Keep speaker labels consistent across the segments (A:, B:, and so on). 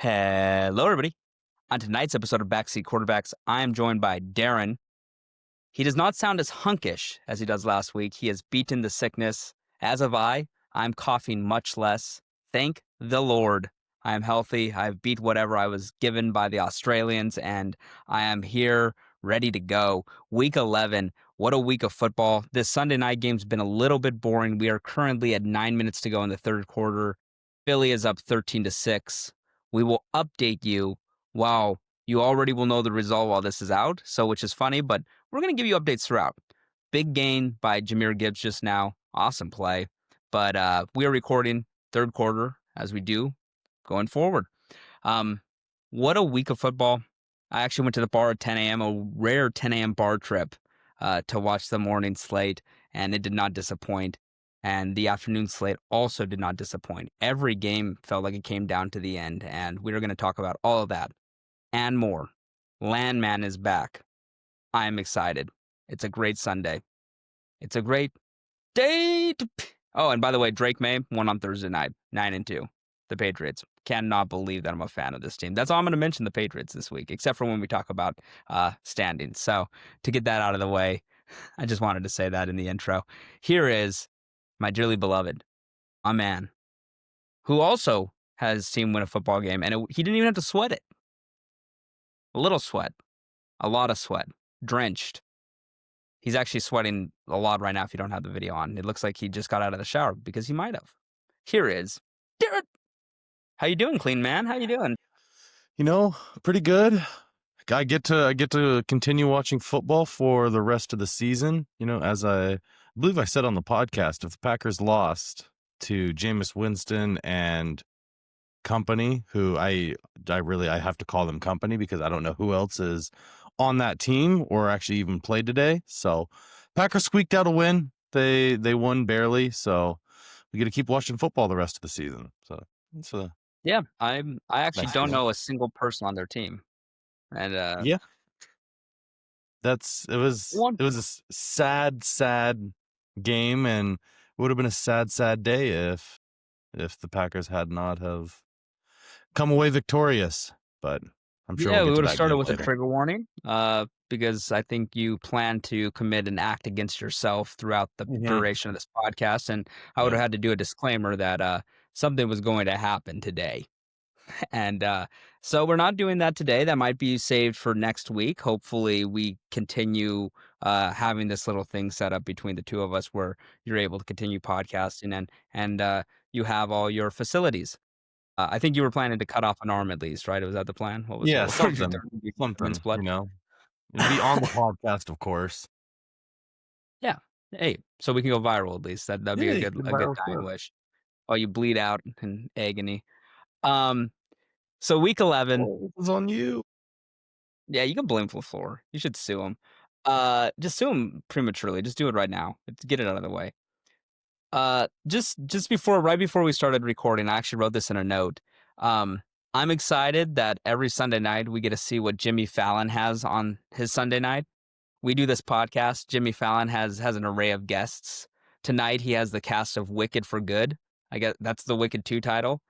A: Hello, everybody. On tonight's episode of Backseat Quarterbacks, I am joined by Darren. He does not sound as hunkish as he does last week. He has beaten the sickness. As have I. I'm coughing much less. Thank the Lord. I am healthy. I've beat whatever I was given by the Australians, and I am here ready to go. Week 11. What a week of football. This Sunday night game's been a little bit boring. We are currently at 9 minutes to go in the third quarter. Philly is up 13-6. We will update you. Wow, you already will know the result while this is out, so which is funny, but we're going to give you updates throughout. Big gain by Jahmyr Gibbs just now. Awesome play. But we are recording third quarter, as we do, going forward. What a week of football. I actually went to the bar at 10 a.m., a rare 10 a.m. bar trip to watch the morning slate, and it did not disappoint. And the afternoon slate also did not disappoint. Every game felt like it came down to the end, and we are going to talk about all of that and more. Landman is back. I am excited. It's a great Sunday. It's a great day. Oh, and by the way, Drake May won on Thursday night, 9-2. The Patriots. Cannot believe that I'm a fan of this team. That's all I'm going to mention the Patriots this week, except for when we talk about standings. So to get that out of the way, I just wanted to say that in the intro. Here is my dearly beloved, a man who also has seen win a football game, and he didn't even have to sweat it. A little sweat, a lot of sweat, drenched. He's actually sweating a lot right now if you don't have the video on. It looks like he just got out of the shower because he might have. Here is Jared. How you doing, clean man? How you doing?
B: Pretty good. I get to continue watching football for the rest of the season. As I believe I said on the podcast, if the Packers lost to Jameis Winston and company, who I have to call them company because I don't know who else is on that team or actually even played today. So Packers squeaked out a win. They won barely. So we get to keep watching football the rest of the season. So it's
A: yeah, I actually
B: nice
A: don't
B: feeling.
A: know a single person on their team, and
B: Yeah. It was a sad game, and it would have been a sad day if the Packers had not have come away victorious. But I'm sure we'll
A: we
B: get to
A: would have
B: that
A: started
B: game
A: with a
B: later.
A: trigger warning, because I think you plan to commit an act against yourself throughout the duration of this podcast, and I would have had to do a disclaimer that something was going to happen today. And so we're not doing that today. That might be saved for next week. Hopefully we continue having this little thing set up between the two of us where you're able to continue podcasting and you have all your facilities. I think you were planning to cut off an arm at least, right? Was that the plan? What was
B: Something,
A: German split?
B: It'll be on the podcast, of course.
A: Yeah. Hey, so we can go viral at least. That'd be a good dying
B: Sure.
A: wish. Oh, you bleed out in agony. So week 11.
B: It was on you.
A: Yeah, you can blame LaFleur. You should sue him. Just sue him prematurely. Just do it right now. Get it out of the way. Just right before we started recording, I actually wrote this in a note. I'm excited that every Sunday night we get to see what Jimmy Fallon has on his Sunday night. We do this podcast. Jimmy Fallon has an array of guests. Tonight he has the cast of Wicked for Good. I guess that's the Wicked 2 title.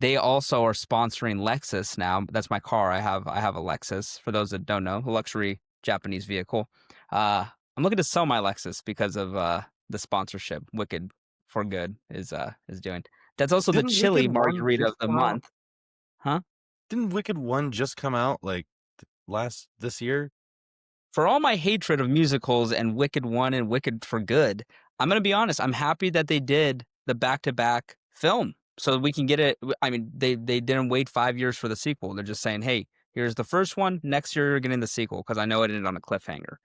A: They also are sponsoring Lexus now. That's my car. I have a Lexus. For those that don't know, a luxury Japanese vehicle. I'm looking to sell my Lexus because of the sponsorship. Wicked for Good is doing. That's also the chili margarita of the month. Huh?
B: Didn't Wicked 1 just come out this year?
A: For all my hatred of musicals and Wicked 1 and Wicked for Good, I'm going to be honest. I'm happy that they did the back-to-back film so we can get it. I mean, they didn't wait 5 years for the sequel. They're just saying, hey, here's the first one. Next year, you're getting the sequel because I know it ended on a cliffhanger.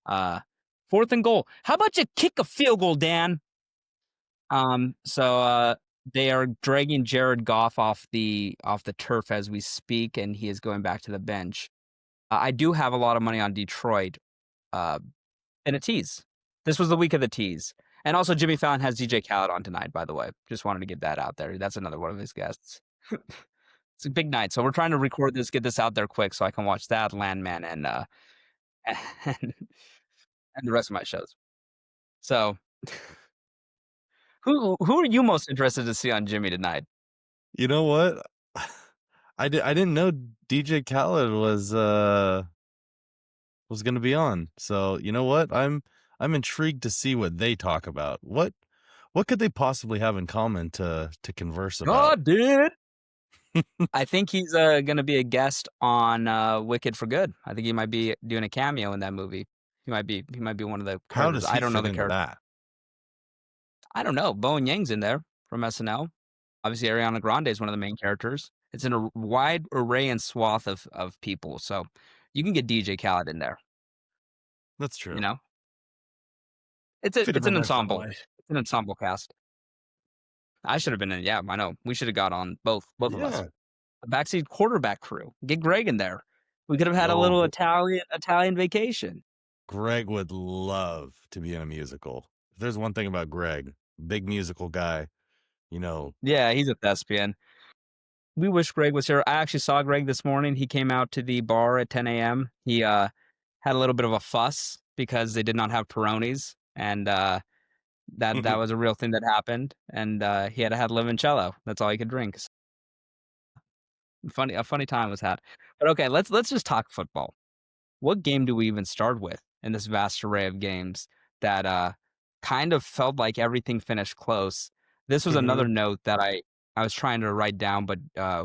A: 4th and goal. How about you kick a field goal, Dan? So they are dragging Jared Goff off the turf as we speak, and he is going back to the bench. I do have a lot of money on Detroit and a tease. This was the week of the tease. And also Jimmy Fallon has DJ Khaled on tonight, by the way. Just wanted to get that out there. That's another one of his guests. It's a big night. So we're trying to record this, get this out there quick so I can watch that, Landman, and the rest of my shows. So who are you most interested to see on Jimmy tonight?
B: You know what? I didn't know DJ Khaled was going to be on. So, you know what? I'm intrigued to see what they talk about. What could they possibly have in common to converse about?
A: God, dude. I think he's going to be a guest on Wicked for Good. I think he might be doing a cameo in that movie. He might be one of the
B: How
A: characters.
B: does
A: I
B: he
A: don't know
B: fit
A: the
B: into
A: character.
B: that?
A: I don't know. Bowen Yang's in there from SNL. Obviously, Ariana Grande is one of the main characters. It's in a wide array and swath of people. So you can get DJ Khaled in there.
B: That's
A: You
B: true.
A: know,
B: Fit him
A: it's
B: in
A: an
B: there some
A: ensemble.
B: way.
A: It's an ensemble cast. I should have been in. Yeah, I know. We should have got on both of us.
B: Yeah.
A: A backseat quarterback crew. Get Greg in there. We could have had a
B: Oh,
A: little Italian vacation.
B: Greg would love to be in a musical. If there's one thing about Greg, big musical guy, you know.
A: Yeah, he's a thespian. We wish Greg was here. I actually saw Greg this morning. He came out to the bar at 10 a.m. He had a little bit of a fuss because they did not have Peronis, and that was a real thing that happened. And he had to have limoncello. That's all he could drink. A funny time was had. But okay, let's just talk football. What game do we even start with in this vast array of games that kind of felt like everything finished close? This was another
B: Mhm.
A: note that I was trying to write down, but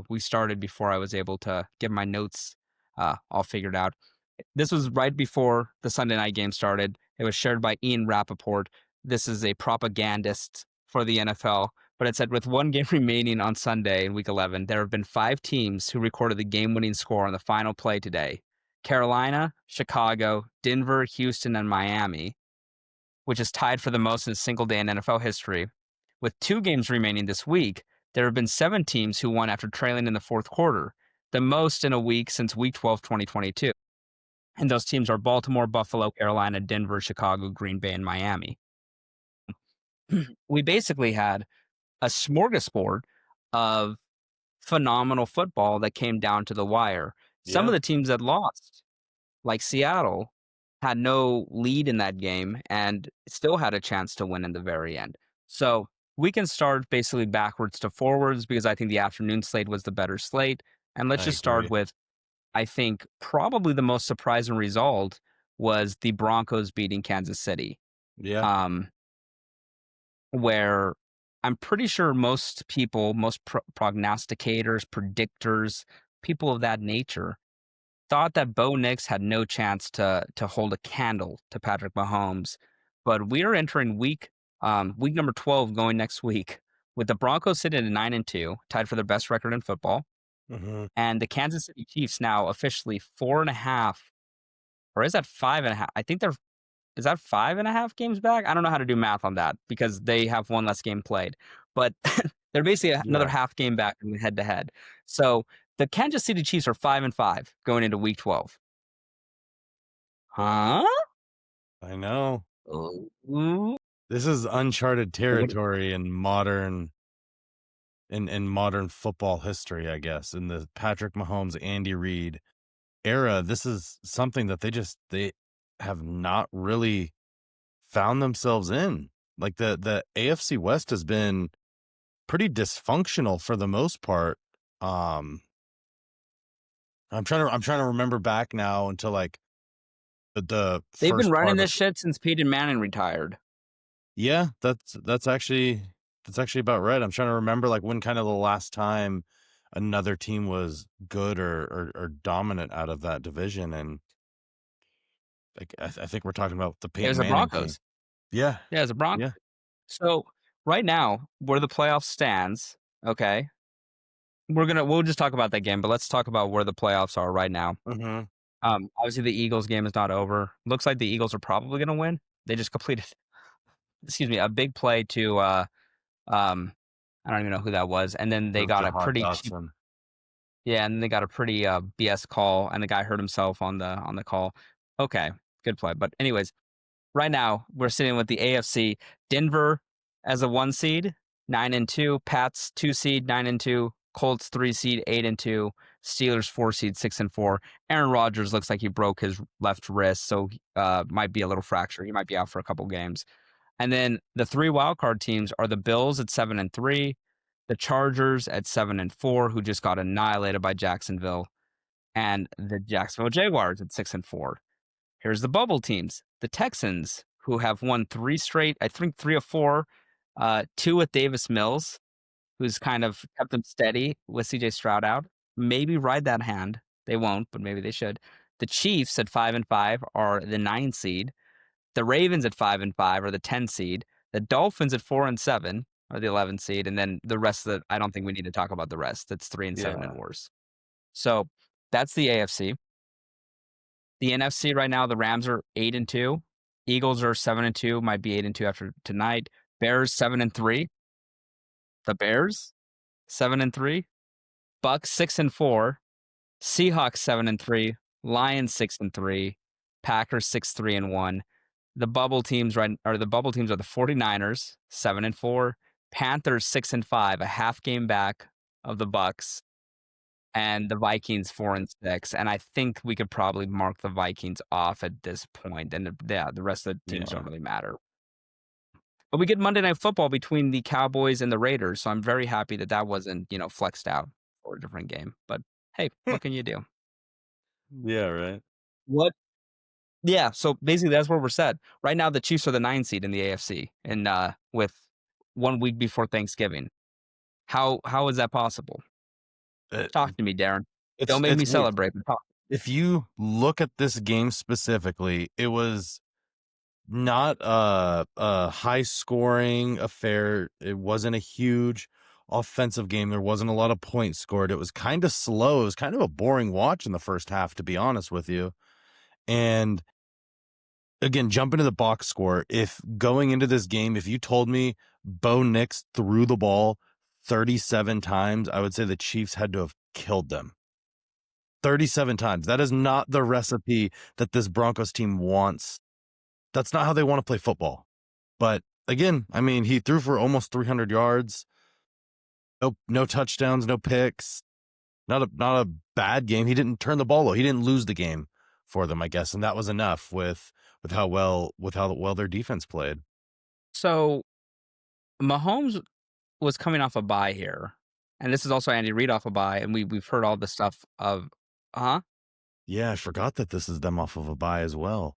A: we started before I was able to get my notes all figured out. This was right before the Sunday night game started. It was shared by Ian Rappaport. This is a propagandist for the NFL, but it said with one game remaining on Sunday in Week 11, there have been 5 teams who recorded the game-winning score on the final play today. Carolina, Chicago, Denver, Houston, and Miami, which is tied for the most in a single day in NFL history. With 2 games remaining this week, there have been 7 teams who won after trailing in the fourth quarter, the most in a week since Week 12, 2022. And those teams are Baltimore, Buffalo, Carolina, Denver, Chicago, Green Bay, and Miami. We basically had a smorgasbord of phenomenal football that came down to the wire. Some of
B: Yeah,
A: the teams that lost, like Seattle, had no lead in that game and still had a chance to win in the very end. So we can start basically backwards to forwards because I think the afternoon slate was the better slate. And let's
B: I
A: just start
B: agree.
A: with, I think, probably the most surprising result was the Broncos beating Kansas City,
B: Yeah,
A: um, where I'm pretty sure most people, most prognosticators, predictors, people of that nature thought that Bo Nix had no chance to hold a candle to Patrick Mahomes, but we are entering week number 12 going next week with the Broncos sitting at 9-2, tied for their best record in football,
B: mhm.
A: and the Kansas City Chiefs now officially 4.5, or is that 5.5? I think they're is that 5.5 games back? I don't know how to do math on that because they have one less game played, but they're basically another
B: Yeah,
A: half game back in head to head. So the Kansas City Chiefs are 5-5 going into week 12. Huh?
B: I know.
A: Ooh.
B: This is uncharted
A: What
B: territory in modern football history, I guess. In the Patrick Mahomes, Andy Reid era, this is something that they have not really found themselves in. Like the AFC West has been pretty dysfunctional for the most part. Um I'm trying to remember back now until like the
A: they've been
B: first
A: running
B: part of
A: this shit since Peyton Manning retired.
B: Yeah, that's actually about right. I'm trying to remember like when kind of the last time another team was good or dominant out of that division, and like I think we're talking about the
A: It was
B: Peyton
A: the
B: Manning team.
A: Broncos.
B: Yeah,
A: Yeah, it was the Broncos.
B: yeah.
A: So right now, where the playoff stands, okay, we'll just talk about that game, but let's talk about where the playoffs are right now.
B: Mhm.
A: Obviously the Eagles game is not over. Looks like the Eagles are probably gonna win. They just completed, excuse me, a big play to um I don't even know who that was. And then they
B: The
A: got a
B: Jahan
A: pretty cheap.
B: Dotson.
A: Yeah, and they got a pretty BS call, and the guy hurt himself on the call. Okay, good play. But anyways, right now we're sitting with the AFC. Denver as a 1 seed, 9-2. Pats 2 seed, 9-2. Colts 3 seed, 8-2. Steelers 4 seed, 6-4. Aaron Rodgers looks like he broke his left wrist, so might be a little fracture. He might be out for a couple games. And then the 3 wildcard teams are the Bills at 7-3. the Chargers at 7-4, who just got annihilated by Jacksonville, and the Jacksonville Jaguars at 6-4. Here's the bubble teams: the Texans, who have won 3 straight, I think 3 of 4, 2 with Davis Mills, who's kind of kept them steady with CJ Stroud out. Maybe ride that hand. They won't, but maybe they should. The Chiefs at 5-5 are the 9 seed. The Ravens at 5-5 are the 10 seed. The Dolphins at 4-7 are the 11 seed, and then the rest of the, I don't think we need to talk about the rest. That's 3-7 and
B: Yeah.
A: worse. So that's the AFC. The NFC right now, the Rams are 8-2. Eagles are 7-2, might be 8-2 after tonight. Bears 7-3. The Bears 7-3. Bucs 6-4. Seahawks 7-3. Lions 6-3. Packers 6-3-1. The bubble teams are the 49ers 7-4. Panthers 6-5, a half game back of the Bucs, and the Vikings 4-6. And I think we could probably mark the Vikings off at this point. And the rest of the teams don't really matter. But we get Monday Night Football between the Cowboys and the Raiders, so I'm very happy that wasn't, flexed out for a different game. But hey, what can you do?
B: Yeah, right.
A: What? Yeah, so basically that's where we're set. Right now, the Chiefs are the 9 seed in the AFC, and with 1 week before Thanksgiving. How is that possible?
B: Uh,
A: Talk to me, Darren.
B: It's
A: Don't make
B: it's
A: me
B: weird.
A: celebrate, but talk.
B: If you look at this game specifically, it was not a high scoring affair. It wasn't a huge offensive game. There wasn't a lot of points scored. It was kind of slow. It was kind of a boring watch in the first half, to be honest with you. And again, jump into the box score. If going into this game, if you told me Bo Nix threw the ball 37 times, I would say the Chiefs had to have killed them. 37 times. That is not the recipe that this Broncos team wants. That's not how they want to play football. But again, I mean, he threw for almost 300 yards. No touchdowns, no picks. Not a bad game. He didn't turn the ball over. He didn't lose the game for them, I guess, and that was enough with how well their defense played.
A: So Mahomes was coming off a bye here, and this is also Andy Reid off a bye, and we've heard all this stuff of,
B: Yeah, I forgot that this is them off of a bye as well.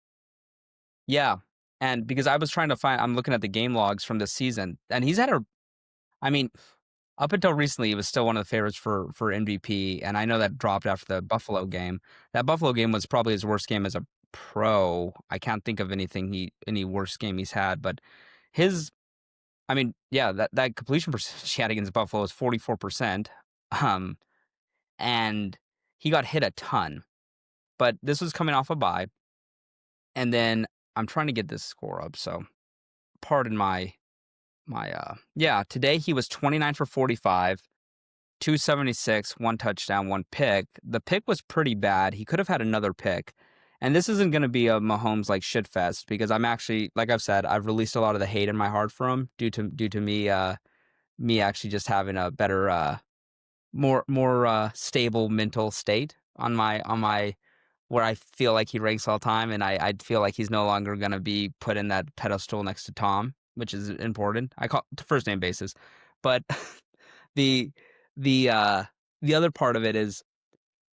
A: yeah, and because I was trying to I'm looking at the game logs from this season, and he's had up until recently, he was still one of the favorites for MVP, and I know that dropped after the Buffalo game. That Buffalo game was probably his worst game as a pro. I can't think of any worse game he's had, but that completion percentage he had against Buffalo was 44%, and he got hit a ton. But this was coming off a bye, and then I'm trying to get this score up, so pardon today he was 29 for 45, 276, 1 touchdown, 1 pick. The pick was pretty bad. He could have had another pick. And this isn't going to be a Mahomes like shit fest, because I'm actually, like I've said, I've released a lot of the hate in my heart for him due to me actually just having a better more stable mental state on my where I feel like he ranks all time, and I feel like he's no longer going to be put in that pedestal next to Tom, which is important. I call it first name basis. But the the other part of it is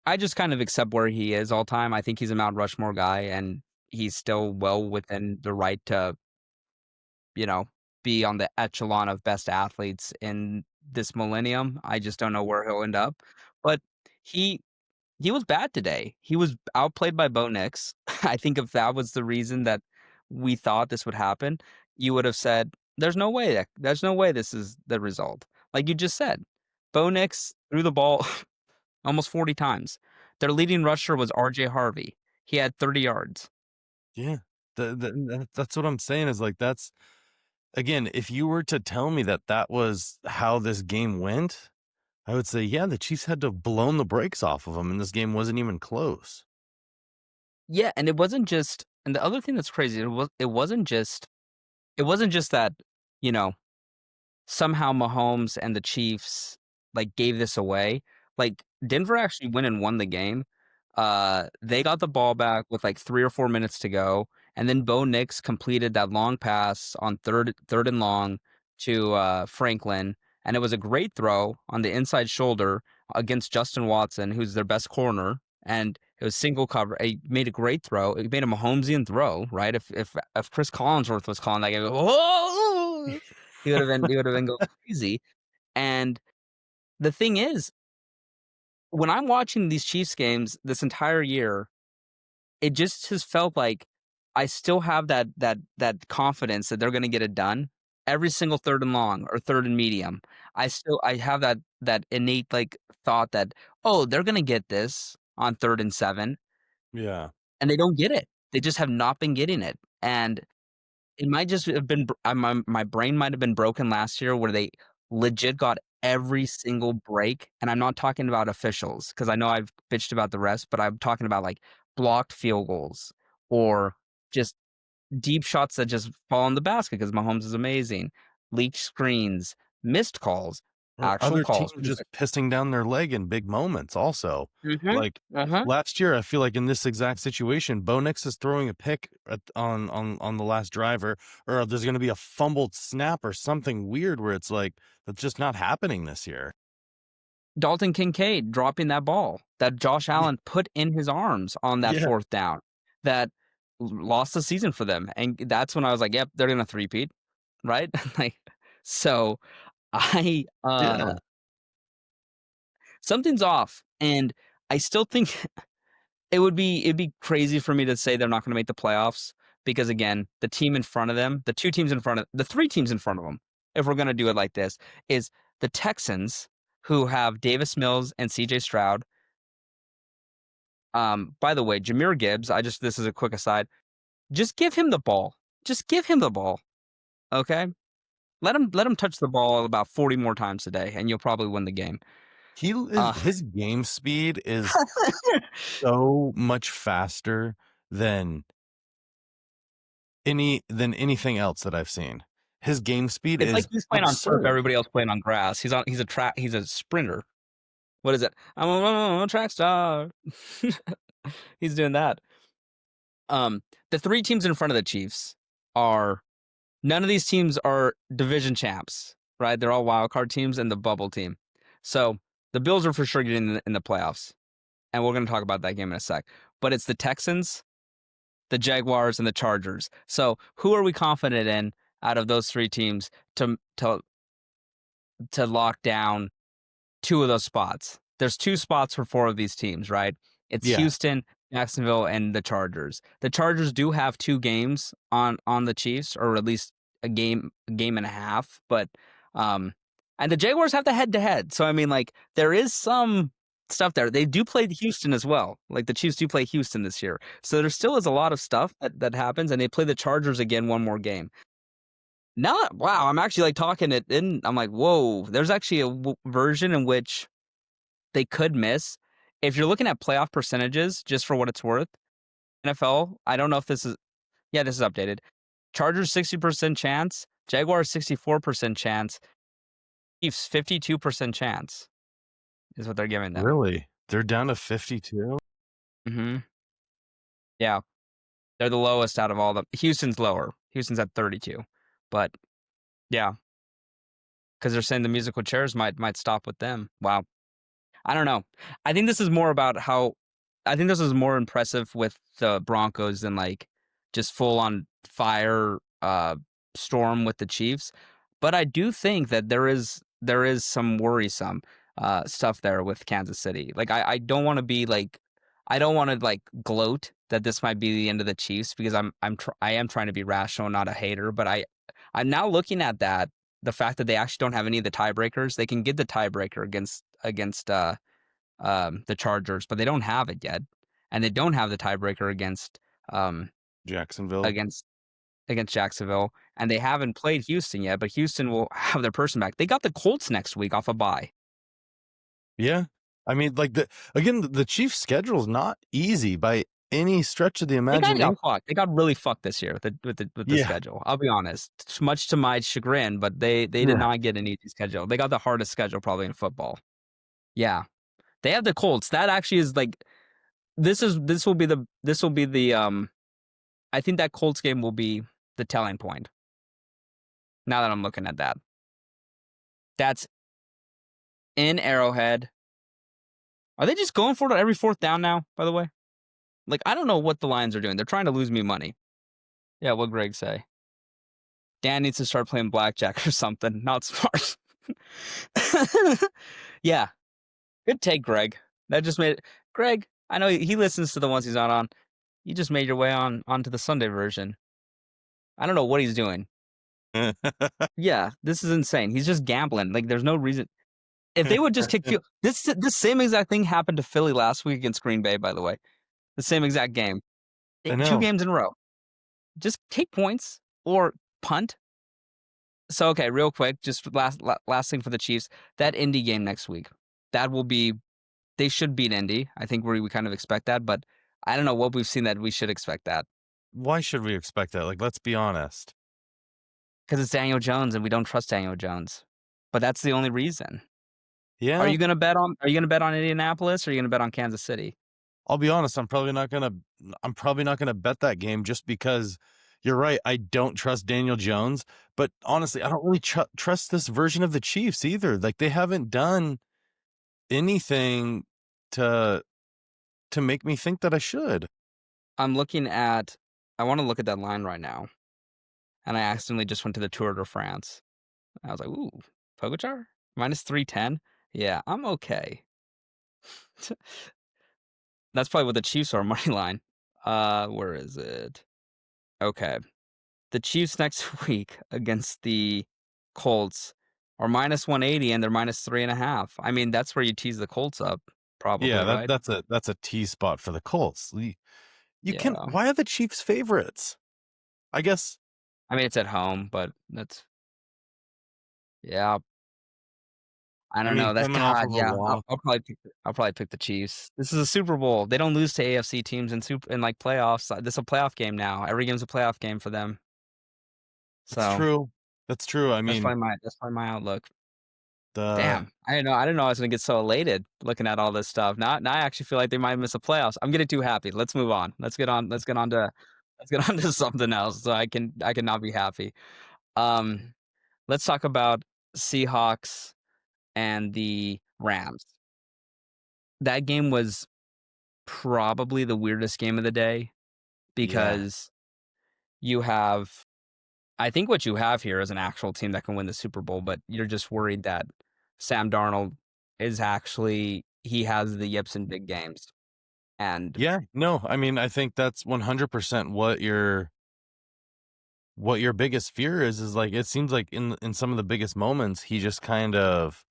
A: I just kind of accept where he is all time. I think he's a Mount Rushmore guy, and he's still well within the right to, be on the echelon of best athletes in this millennium. I just don't know where he'll end up. But he he was bad today. He was outplayed by Bo Nix. I think if that was the reason that we thought this would happen, you would have said, there's no way this is the result. Like you just said, Bo Nix threw the ball almost 40 times. Their leading rusher was RJ Harvey. He had 30 yards.
B: Yeah, that's what I'm saying is like that's again, if you were to tell me that was how this game went, I would say, yeah, the Chiefs had to have blown the brakes off of them, and this game wasn't even close.
A: Yeah, and it wasn't just, and the other thing that's crazy, it wasn't just that, you know, somehow Mahomes and the Chiefs like gave this away. Like Denver actually went and won the game. They got the ball back with like 3 or 4 minutes to go, and then Bo Nix completed that long pass on third and long to Franklin, and it was a great throw on the inside shoulder against Justin Watson, who's their best corner, and it was single cover. He made a great throw. It made a Mahomesian throw, right? If Chris Collinsworth was calling that game, whoa, he would have been going crazy. And the thing is, when I'm watching these Chiefs games this entire year, it just has felt like I still have that confidence that they're gonna get it done. Every single 3rd and long or 3rd and medium, I have that innate, like, thought that, "Oh, they're gonna get this on 3rd and 7,"
B: Yeah.
A: and they don't get it. They just have not been getting it, and it might just have been my brain might have been broken last year where they legit got every single break, and I'm not talking about officials because I know I've bitched about the rest, but I'm talking about, like, blocked field goals or just deep shots that just fall in the basket because Mahomes is amazing, leaked screens, missed calls,
B: Or
A: actual
B: other
A: calls,
B: teams
A: which is
B: just pissing down their leg in big moments also.
A: Mhm,
B: Like,
A: uh-huh.
B: last year, I feel like in this exact situation, Bo Nix is throwing a pick on the last drive, or there's gonna be a fumbled snap or something weird where it's like, that's just not happening this year.
A: Dalton Kincaid dropping that ball that Josh
B: Ye
A: Allen put in his arms on that
B: Yeah,
A: 4th down that lost the season for them, and that's when I was like, "Yep, they're gonna three-peat," right? Like, so I,
B: yeah.
A: something's off, and I still think it'd be crazy for me to say they're not gonna make the playoffs because, again, the team in front of them, the 2 teams in front of the 3 teams in front of them, if we're gonna do it like this, is the Texans, who have Davis Mills and CJ Stroud. By the way, Jahmyr Gibbs, this is a quick aside, just give him the ball. Just give him the ball, okay? Let him touch the ball about 40 more times a day, and you'll probably win the game. Uh,
B: His game speed is so much faster than anything else that I've seen. His game speed
A: it's like
B: is
A: he's playing on turf,
B: absurd.
A: everybody else playing on grass. He's a sprinter. What is it? I'm a track star. He's doing that. Um, the 3 teams in front of the Chiefs are none of these teams are division champs, right? They're all wild card teams and the bubble team. So the Bills are for sure getting in the playoffs, and we're going to talk about that game in a sec. But it's the Texans, the Jaguars, and the Chargers. So who are we confident in out of those 3 teams to lock down 2 of those spots? There's 2 spots for 4 of these teams, right? It's
B: Yeah,
A: Houston, Jacksonville, and the Chargers. The Chargers do have 2 games on the Chiefs, or at least a game and a half, but, um and the Jaguars have the head-to-head, so, I mean, like, there is some stuff there. They do play Houston as well, like, the Chiefs do play Houston this year, so there still is a lot of stuff that happens, and they play the Chargers again one more game. Now wow, I'm actually, like, talking it in I'm like, "Whoa," there's actually a version in which they could miss. If you're looking at playoff percentages, just for what it's worth, NFL, I don't know if this is yeah, this is updated. Chargers 60% chance, Jaguars 64% chance, Chiefs 52% chance is what they're giving them.
B: really? They're down to 52?
A: Mhm. Yeah, they're the lowest out of all the Houston's lower. Houston's at 32. But yeah, because 'cause they're saying the musical chairs might stop with them. Wow. I don't know. I think this is more about how I think this is more impressive with the Broncos than, like, just full on fire, storm with the Chiefs. But I do think that there is some worrisome, stuff there with Kansas City. Like, I don't wanna be, like I don't wanna, like, gloat that this might be the end of the Chiefs because I am trying to be rational, not a hater, but I'm now looking at that, the fact that they actually don't have any of the tiebreakers. They can get the tiebreaker against the Chargers, but they don't have it yet, and they don't have the tiebreaker um,
B: Jacksonville?
A: against against Jacksonville, and they haven't played Houston yet. But Houston will have their person back. They got the Colts next week off a bye.
B: Yeah. I mean, like, the Chiefs' schedule is not easy by any stretch of the
A: They kinda got
B: imagination.
A: fucked. They got really fucked this year with the
B: Yeah,
A: schedule. I'll be honest, much to my chagrin, but they did
B: yeah.
A: not get an easy schedule. They got the hardest schedule probably in football. Yeah, they have the Colts. That actually is like this will be the I think that Colts game will be the telling point. Now that I'm looking at that. That's in Arrowhead. Are they just going for it every fourth down now, by the way? Like, I don't know what the Lions are doing. They're trying to lose me money. Yeah, what Greg say? Dan needs to start playing blackjack or something. Not smart. Yeah, good take, Greg. That just made it. Greg, I know he listens to the ones he's not on. You just made your way onto the Sunday version. I don't know what he's doing. Yeah, this is insane. He's just gambling. Like, there's no reason. If they would just kick field, this same exact thing happened to Philly last week against Green Bay. By the way, the same exact game,
B: I
A: 2
B: know.
A: games in a row. Just take points or punt. So okay, real quick, just last thing for the Chiefs. That Indy game next week, that will be. They should beat Indy. I think we kind of expect that, but I don't know what we've seen that we should expect that
B: Why should we expect that? Like, let's be honest.
A: because it's Daniel Jones and we don't trust Daniel Jones. But that's the only reason.
B: Yeah,
A: Are you gonna bet on Indianapolis or are you gonna bet on Kansas City?
B: I'll be honest. I'm probably not gonna bet that game just because you're right. I don't trust Daniel Jones, but honestly, I don't really trust this version of the Chiefs either. Like, they haven't done anything to make me think that I should.
A: I'm looking at. I want to look at that line right now, and I accidentally just went to the Tour de France. I was like, ooh, Pogacar -310. Yeah, I'm okay. That's probably what the Chiefs are money line. Where is it? Okay. The Chiefs next week against the Colts are -180 and they're -3.5. I mean, that's where you tease the Colts up, probably,
B: Yeah,
A: right?
B: that's a T spot for the Colts. You can.
A: Yeah.
B: Why are the Chiefs favorites? I guess.
A: I mean, it's at home, but that's yeah. I
B: I
A: don't
B: mean,
A: know. That's
B: coming off
A: God.
B: of a
A: Yeah,
B: loss.
A: I'll probably pick the Chiefs. This is a Super Bowl. They don't lose to AFC teams in like playoffs. This is a playoff game now. Every game's a playoff game for them.
B: That's
A: So
B: true. That's true. I mean,
A: that's probably my outlook.
B: the
A: Damn, I didn't know I was gonna get so elated looking at all this stuff. Now I actually feel like they might miss the playoffs. I'm getting too happy. Let's move on. Let's get on to something else so I can not be happy. Um, let's talk about Seahawks and the Rams. That game was probably the weirdest game of the day
B: yeah,
A: because you have I think what you have here is an actual team that can win the Super Bowl, but you're just worried that Sam Darnold is actually he has the yips in big games. And
B: yeah. No, I mean, I think that's 100% what your biggest fear is like, it seems like in some of the biggest moments, he just kind of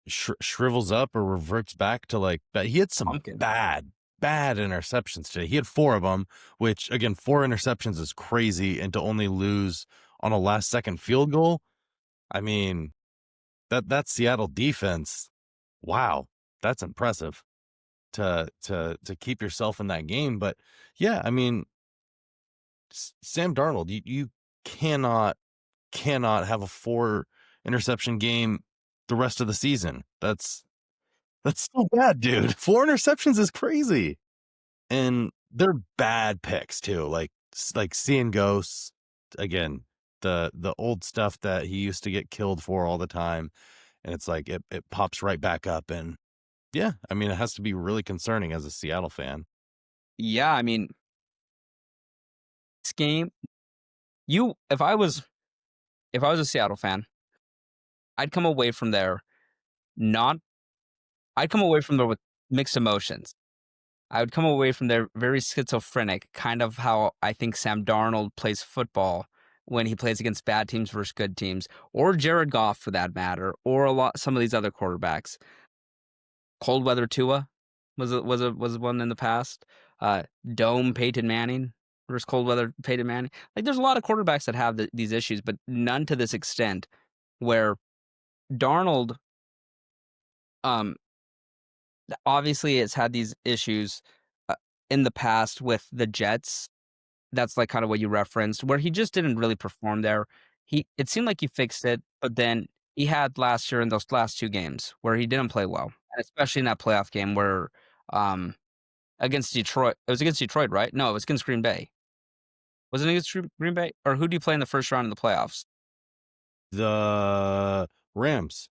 B: shrivels up or reverts back to like, but he had some
A: pumpkin.
B: bad interceptions today. He had 4 of them, which again, 4 interceptions is crazy. And to only lose on a last second field goal. I mean, that Seattle defense, wow, that's impressive to keep yourself in that game. But yeah, I mean, Sam Darnold, you cannot have a 4 interception game the rest of the season. That's so bad, dude. 4 interceptions is crazy. And they're bad picks too. Like seeing ghosts again, the old stuff that he used to get killed for all the time. And it's like it pops right back up. And yeah, I mean, it has to be really concerning as a Seattle fan.
A: Yeah, I mean, this game, you if I was a Seattle fan, I'd come away from there not I'd come away from there with mixed emotions. I would come away from there very schizophrenic, kind of how I think Sam Darnold plays football when he plays against bad teams versus good teams, or Jared Goff for that matter, or some of these other quarterbacks. Cold weather Tua was one in the past. Dome Peyton Manning versus cold weather Peyton Manning. Like there's a lot of quarterbacks that have these issues, but none to this extent where Darnold um obviously has had these issues uh, in the past with the Jets. That's like kind of what you referenced, where he just didn't really perform there. It seemed like he fixed it, but then he had last year in those last 2 games where he didn't play well, and especially in that playoff game where um against Detroit. It was against Detroit, right? No, it was against Green Bay. Was it against Green Bay? Or who do you play in the first round of the playoffs?
B: The Rams.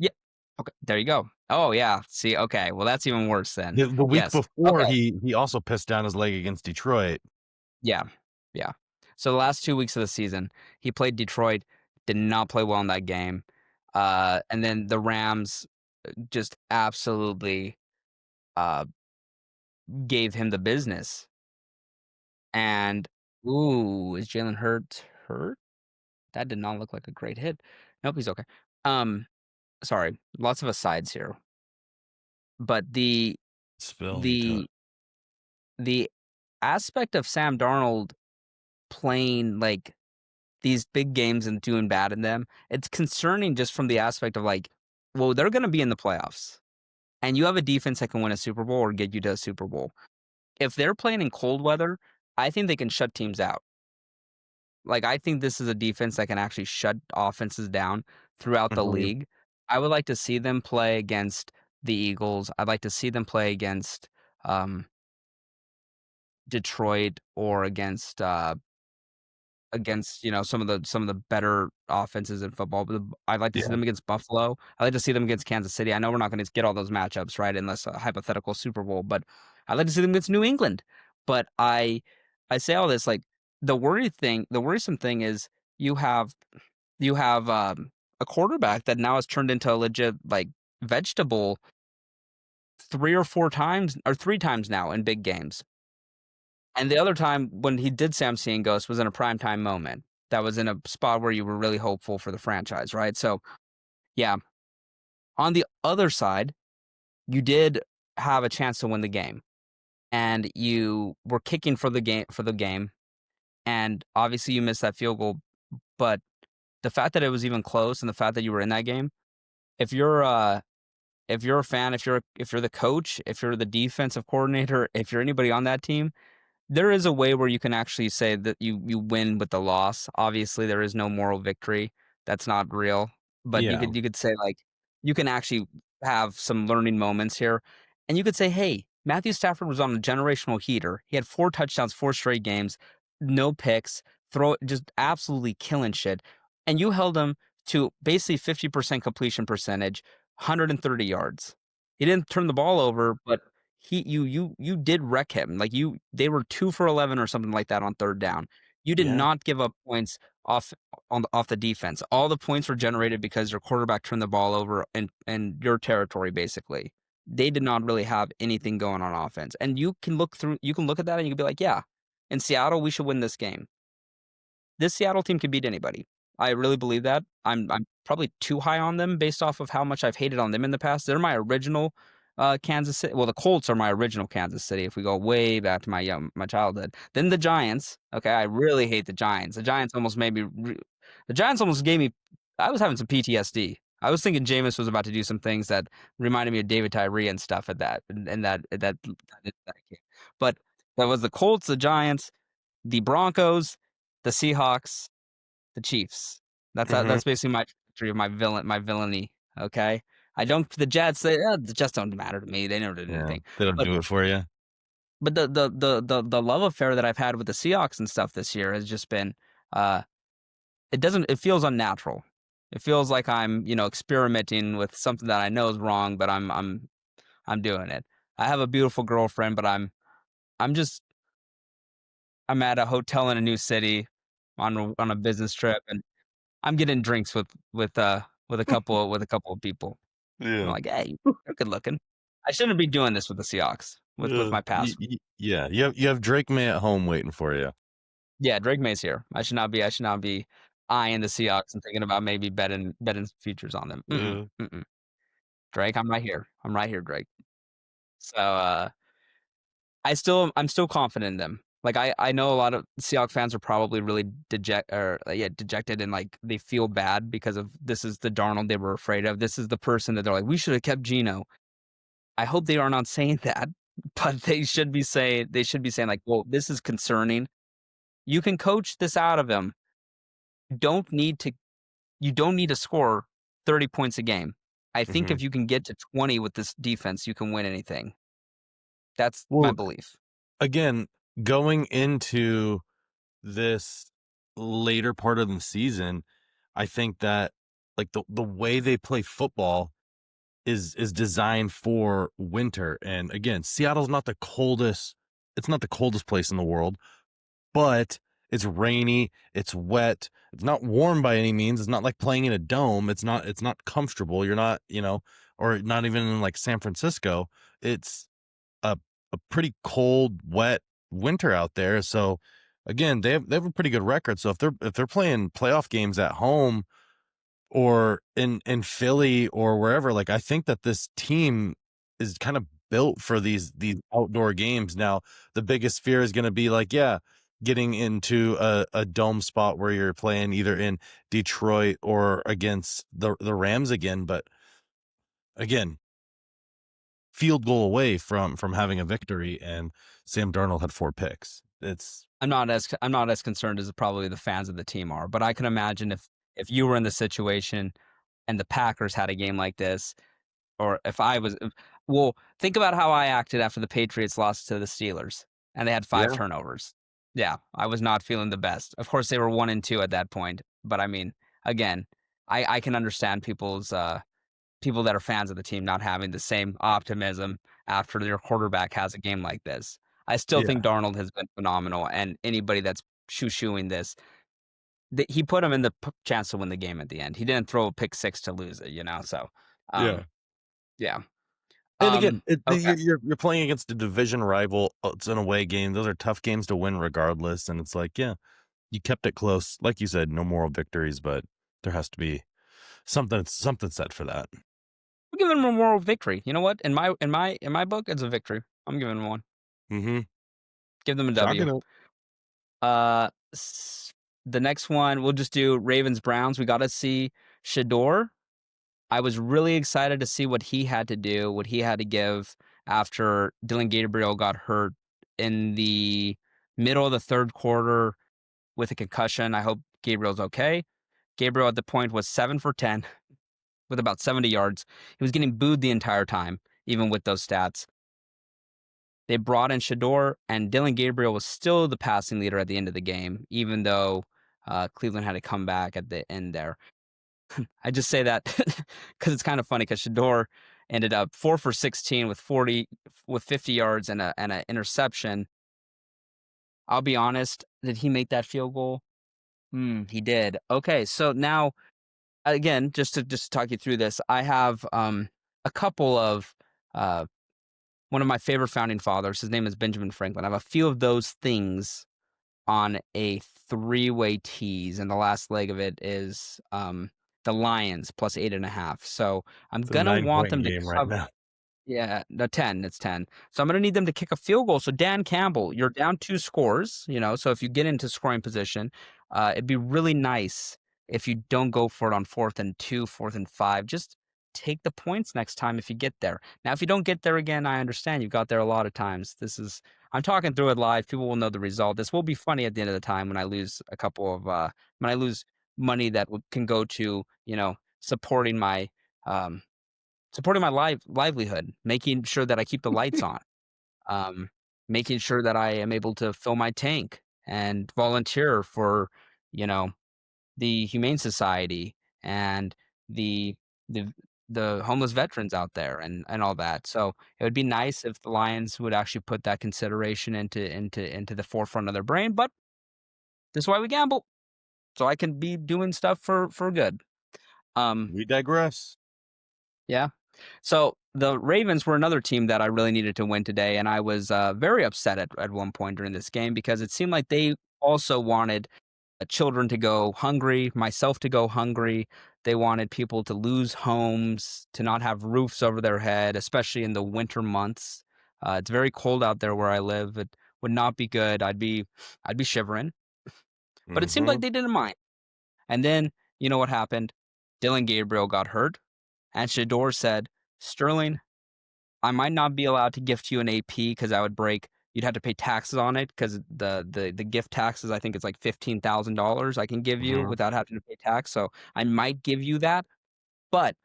A: Yeah. Okay, there you go. Oh, yeah. See, okay. Well, that's even worse then.
B: The week
A: Yes.
B: before,
A: Okay.
B: he also pissed down his leg against Detroit.
A: Yeah. Yeah. So the last 2 weeks of the season, he played Detroit, did not play well in that game. And then the Rams just absolutely uh gave him the business. And ooh, is Jalen Hurts hurt? That did not look like a great hit. Nope, he's okay. Um, sorry, lots of asides here. But
B: Spill me to it.
A: the the aspect of Sam Darnold playing like these big games and doing bad in them, it's concerning just from the aspect of like, well, they're gonna be in the playoffs. And you have a defense that can win a Super Bowl or get you to a Super Bowl. If they're playing in cold weather, I think they can shut teams out. Like, I think this is a defense that can actually shut offenses down throughout the
B: Mhm.
A: league. I would like to see them play against the Eagles. I'd like to see them play against, um, Detroit or against, some of the better offenses in football, but I'd like to see
B: Yeah.
A: them against Buffalo. I'd like to see them against Kansas City. I know we're not gonna get all those matchups, right, unless a hypothetical Super Bowl, but I'd like to see them against New England. But I say all this, like, the worrisome thing is you have a quarterback that now has turned into a legit, like, vegetable 3 or 4 times or 3 times now in big games. And the other time when he did say I'm seeing ghosts was in a primetime moment. That was in a spot where you were really hopeful for the franchise, right? So, yeah. On the other side, you did have a chance to win the game, and you were kicking for the game, and obviously you missed that field goal, but the fact that it was even close and the fact that you were in that game, if you're, if you're a fan, if you're the coach, if you're the defensive coordinator, if you're anybody on that team, there is a way where you can actually say that you win with the loss. Obviously, there is no moral victory. That's not real. But you
B: Yeah.
A: could say, like, you can actually have some learning moments here, and you could say, "Hey, Matthew Stafford was on a generational heater. He had 4 touchdowns, 4 straight games, no picks, throw just absolutely killing shit, and you held him to basically 50% completion percentage, 130 yards. He didn't turn the ball over, but you did wreck him. Like, they were 2 for 11 or something like that on 3rd down. You did
B: Yeah.
A: not give up points off off the defense. All the points were generated because your quarterback turned the ball over in your territory, basically. They did not really have anything going on offense. And you can look at that and you can be like, "Yeah, in Seattle, we should win this game." This Seattle team can beat anybody. I really believe that. I'm probably too high on them based off of how much I've hated on them in the past. They're my original, Kansas City. Well, the Colts are my original Kansas City if we go way back to my childhood. Then the Giants. Okay, I really hate the Giants. The Giants almost gave me I was having some PTSD. I was thinking Jameis was about to do some things that reminded me of David Tyree and stuff at that and that game. But that was the Colts, the Giants, the Broncos, the Seahawks, the Chiefs.
B: Mhm.
A: That's basically my trajectory of my villainy, okay? I don't the Jets, the Jets don't matter to me, they never did
B: Yeah.
A: anything.
B: They don't
A: But
B: do it for you.
A: the love affair that I've had with the Seahawks and stuff this year has just been, uh, it feels unnatural. It feels like I'm, experimenting with something that I know is wrong, but I'm doing it. I have a beautiful girlfriend, but I'm just I'm at a hotel in a new city on a business trip, and I'm getting drinks with a couple of people. I'm
B: Yeah.
A: like, "Hey, you're good looking." I shouldn't be doing this with the Seahawks, with
B: Yeah.
A: my past.
B: Yeah. You have Drake May at home waiting for you.
A: Yeah, Drake May's here. I should not be eyeing the Seahawks and thinking about maybe betting futures on them. Mm-mm,
B: Yeah.
A: mm-mm. Drake, I'm right here. I'm right here, Drake. So, I'm still confident in them. Like, I know a lot of Seahawks fans are probably really dejected and, like, they feel bad because of this is the Darnold they were afraid of. This is the person that they're like, "We should have kept Geno." I hope they are not saying that, but they should be saying, like, "Well, this is concerning. You can coach this out of him. You don't need to you don't need to score 30 points a game. I think
B: Mhm.
A: if you can get to 20 with this defense, you can win anything." That's my
B: Well,
A: belief.
B: again, going into this later part of the season, I think that, like, the way they play football is designed for winter. And again, Seattle's not the coldest. It's not the coldest place in the world, but it's rainy, it's wet, it's not warm by any means. It's not like playing in a dome. It's not comfortable. You're not, or not even in like San Francisco. It's a a pretty cold, wet winter out there. So again, they have a pretty good record. So if they're playing playoff games at home or in Philly or wherever, like I think that this team is kind of built for these outdoor games. Now, the biggest fear is going to be like, yeah, getting into a dome spot where you're playing either in Detroit or against the Rams again. But again, field goal away from having a victory, and Sam Darnold had 4 picks. It's
A: I'm not as concerned as probably the fans of the team are, but I can imagine if you were in the situation and the Packers had a game like this, or if I was, well, think about how I acted after the Patriots lost to the Steelers and they had 5
B: yeah,
A: turnovers. Yeah, I was not feeling the best. Of course, they were 1-2 at that point, but I mean, again, I can understand people that are fans of the team not having the same optimism after their quarterback has a game like this. I still
B: yeah,
A: think Darnold has been phenomenal, and anybody that's shoo-shooing this, he put him in the chance to win the game at the end. He didn't throw a pick six to lose it, so,
B: yeah.
A: um, yeah.
B: And again,
A: Okay.
B: you're playing against a division rival. It's an away game. Those are tough games to win regardless. And it's like, yeah, you kept it close. Like you said, no moral victories, but there has to be something set for that.
A: I'm giving him a moral victory. You know what? In my book, it's a victory. I'm giving him one.
B: Mm-hmm.
A: Give them a W.
B: Chalking up.
A: Uh, s the next one, we'll just do Ravens-Browns. We gotta see Shadeur. I was really excited to see what he had to do, what he had to give after Dylan Gabriel got hurt in the middle of the 3rd quarter with a concussion. I hope Gabriel's okay. Gabriel at the point was 7 for 10 with about 70 yards. He was getting booed the entire time, even with those stats. They brought in Shador, and Dylan Gabriel was still the passing leader at the end of the game, even though Cleveland had to come back at the end there. I just say that because it's kind of funny because Shador ended up 4 for 16 with 50 yards and an interception. I'll be honest, did he make that field goal? He did. Okay, so now again, just to talk you through this, I have a couple of uh, one of my favorite founding fathers. His name is Benjamin Franklin. I have a few of those things on a three-way tease, and the last leg of it is the Lions plus 8.5. So I'm
B: It's a
A: gonna want
B: 9-point
A: them to
B: game right
A: cover.
B: now.
A: Yeah, no, 10, it's 10. So I'm gonna need them to kick a field goal. So Dan Campbell, you're down 2 scores, so if you get into scoring position, it'd be really nice if you don't go for it on 4th and 2, 4th and 5. Just take the points next time if you get there. Now, if you don't get there again, I understand you've got there a lot of times. I'm talking through it live. People will know the result. This will be funny at the end of the time when I lose when I lose money that can go to, supporting my, um supporting my livelihood, making sure that I keep the lights on, um, making sure that I am able to fill my tank and volunteer for, you know, the Humane Society and the the the homeless veterans out there and all that. So it would be nice if the Lions would actually put that consideration into the forefront of their brain. But this is why we gamble, so I can be doing stuff for good. Um,
B: We digress.
A: yeah. So the Ravens were another team that I really needed to win today, and I was very upset at one point during this game because it seemed like they also wanted children to go hungry, myself to go hungry. They wanted people to lose homes, to not have roofs over their head, especially in the winter months. It's very cold out there where I live. It would not be good. I'd be shivering. But it seemed
B: Mm-hmm.
A: like they didn't mind. And then you know what happened? Dylan Gabriel got hurt, and Shador said, "Sterling, I might not be allowed to gift you an AP because I would break. You'd have to pay taxes on it because the gift taxes, I think it's like $15,000 I can give you
B: Mm-hmm.
A: without having to pay tax. So I might give you that, but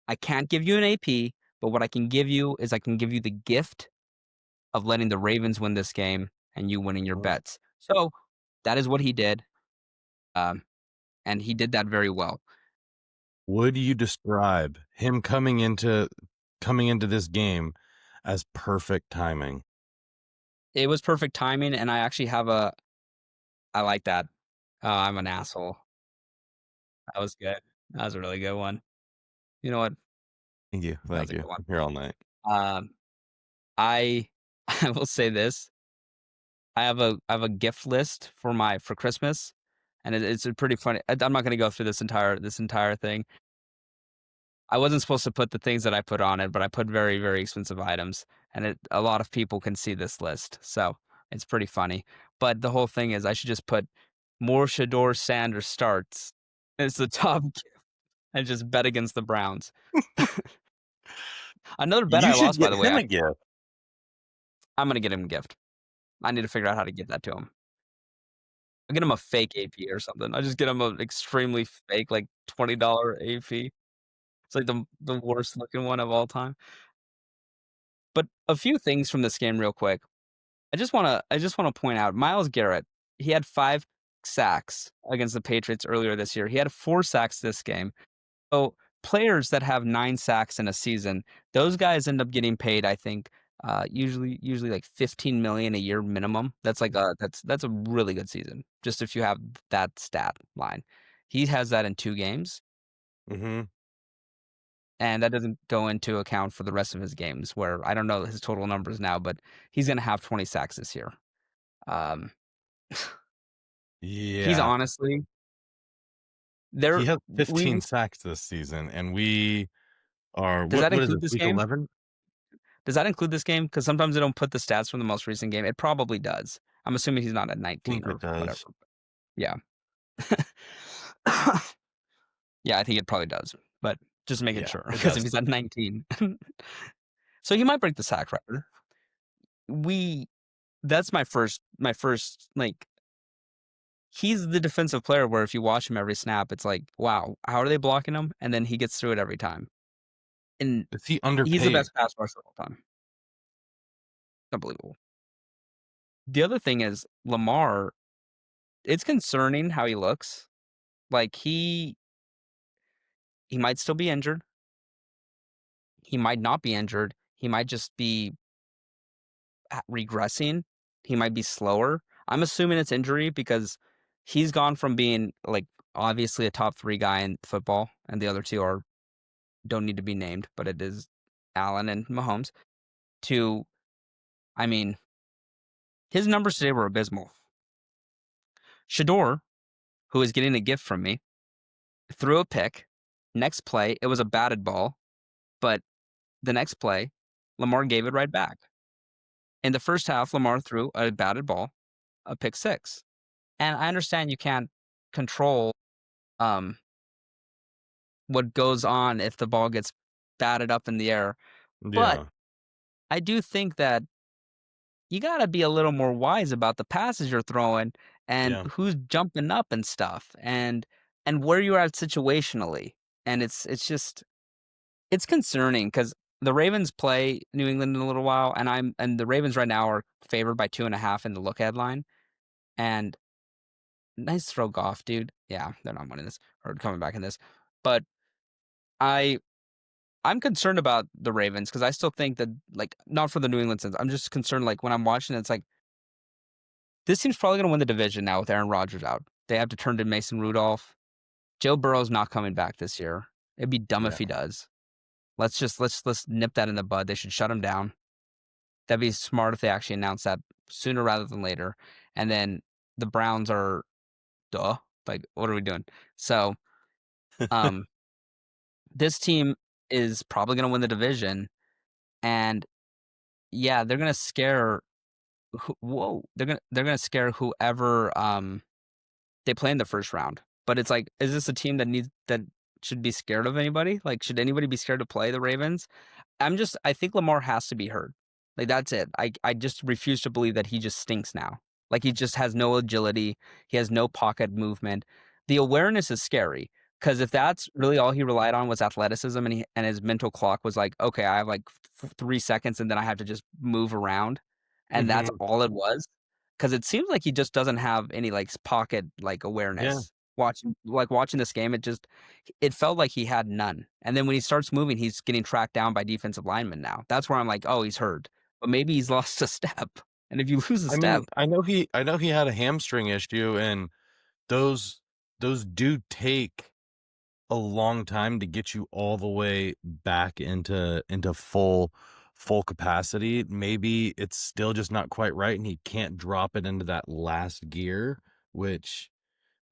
A: I can't give you an AP. But what I can give you is I can give you the gift of letting the Ravens win this game and you winning your bets." So that is what he did, um, and he did that very well.
B: would you describe him coming into this game as perfect timing?
A: It was perfect timing, and I actually have a I like that. I'm an asshole. That was good. That was a really good one. You know what?
B: Thank you,
A: That was
B: thank
A: a
B: you.
A: good one.
B: I'm here all night.
A: Um, I I will say this. I have a gift list for Christmas, and it's a pretty funny. I'm not gonna go through this entire thing. I wasn't supposed to put the things that I put on it, but I put very, very expensive items, and a lot of people can see this list, so it's pretty funny. But the whole thing is I should just put more Shadeur Sanders starts as the top and just bet against the Browns. Another bet I
B: You should
A: lost, by
B: get
A: the way,
B: him a
A: actually.
B: gift.
A: I'm gonna get him a gift. I need to figure out how to give that to him. I'll get him a fake AP or something. I just get him a extremely fake, like, $20 AP. It's like the worst looking one of all time. But a few things from this game real quick. I just wanna point out Myles Garrett, he had 5 sacks against the Patriots earlier this year. He had 4 sacks this game. So, players that have 9 sacks in a season, those guys end up getting paid, I think, usually like 15 million a year minimum. That's a really good season, just if you have that stat line. He has that in 2 games,
B: Mhm.
A: and that doesn't go into account for the rest of his games, where I don't know his total numbers now, but he's gonna have 20 sacks this year. Um, he's
B: Yeah.
A: honestly
B: He
A: there
B: has
A: we
B: 15 sacks this season, and we are
A: does that
B: what is
A: include
B: it,
A: this
B: week
A: game?
B: 11?
A: Does that include this game? Because sometimes they don't put the stats from the most recent game. It probably does. I'm assuming he's not at
B: I
A: 19
B: think
A: or
B: it
A: whatever.
B: does.
A: Yeah. Yeah, I think it probably does, but just making
B: Yeah,
A: sure
B: it
A: because if
B: does.
A: he's at 19, so he might break the sack record. We That's my first, like, he's the defensive player where if you watch him every snap, it's like, wow, how are they blocking him? And then he gets through it every time. And
B: Is he
A: he's the
B: underpaid?
A: best pass rusher of all time. Unbelievable. The other thing is Lamar, it's concerning how he looks. Like he might still be injured. He might not be injured. He might just be regressing. He might be slower. I'm assuming it's injury because he's gone from being like obviously a top 3 guy in football, and the other 2 are don't need to be named, but it is Allen and Mahomes, to, I mean, his numbers today were abysmal. Shador, who is getting a gift from me, threw a pick. Next play, it was a batted ball, but the next play, Lamar gave it right back. In the first half, Lamar threw a batted ball, a pick six. And I understand you can't control um, what goes on if the ball gets batted up in the air, but
B: Yeah,
A: I do think that you gotta be a little more wise about the passes you're throwing and
B: yeah,
A: who's jumping up and stuff and where you're at situationally. And it's just it's concerning because the Ravens play New England in a little while, and the Ravens right now are favored by 2.5 in the look ahead line. And nice throw, Goff, dude. Yeah, they're not winning this or coming back in this. But I I'm concerned about the Ravens because I still think that, like, not for the New England sense. I'm just concerned, like, when I'm watching it, it's like this team's probably gonna win the division now with Aaron Rodgers out. They have to turn to Mason Rudolph. Joe Burrow's not coming back this year. It'd be dumb if he
B: yeah.
A: does. Let's nip that in the bud. They should shut him down. That'd be smart if they actually announce that sooner rather than later. And then the Browns are duh. Like, what are we doing? So, um, this team is probably gonna win the division, and yeah, they're gonna scare whoa, they're gonna scare whoever they play in the first round. But it's like, is this a team that should be scared of anybody? Like, should anybody be scared to play the Ravens? I think Lamar has to be hurt. Like, that's it. I just refuse to believe that he just stinks now. Like, he just has no agility. He has no pocket movement. The awareness is scary because if that's really all he relied on was athleticism, and his mental clock was like, okay, I have like 3 seconds and then I have to just move around, and that's
B: Mhm.
A: all it was. Because it seems like he just doesn't have any like pocket like
B: Yeah.
A: awareness. watching this game, it felt like he had none. And then when he starts moving, he's getting tracked down by defensive linemen now. That's where I'm like, "Oh, he's hurt." But maybe he's lost a step. And if you lose a
B: I mean,
A: step,
B: I know he had a hamstring issue, and those those do take a long time to get you all the way back into full capacity. Maybe it's still just not quite right, and he can't drop it into that last gear, which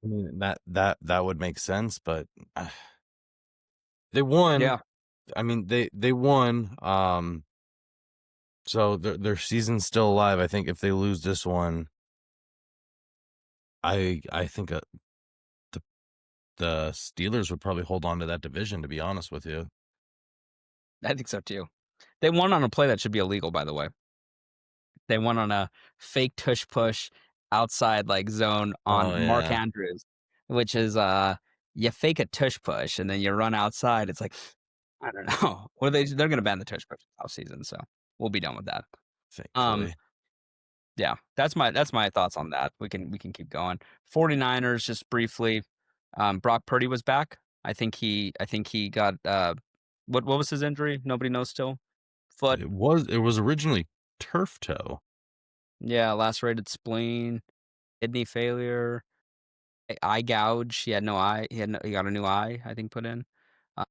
B: I mean, that would make sense, but they won.
A: yeah,
B: I mean, they won. So their season's still alive. I think if they lose this one, I think the the Steelers would probably hold on to that division. To be honest with you.
A: I think so too. They won on a play that should be illegal, by the way. They won on a fake tush push outside like zone on
B: Oh
A: Mark
B: yeah,
A: Andrews, which is you fake a tush push and then you run outside. It's like I don't know. Or they're gonna ban the tush push off season, so we'll be done with that. Um,
B: thankfully.
A: yeah, that's my thoughts on that. We can keep going. 49ers just briefly. Brock Purdy was back. I think he got what was his injury? Nobody knows still. Foot.
B: It was originally turf toe.
A: Yeah, lacerated spleen, kidney failure, eye gouge. He had no eye. He got a new eye, I think, put in. Uh,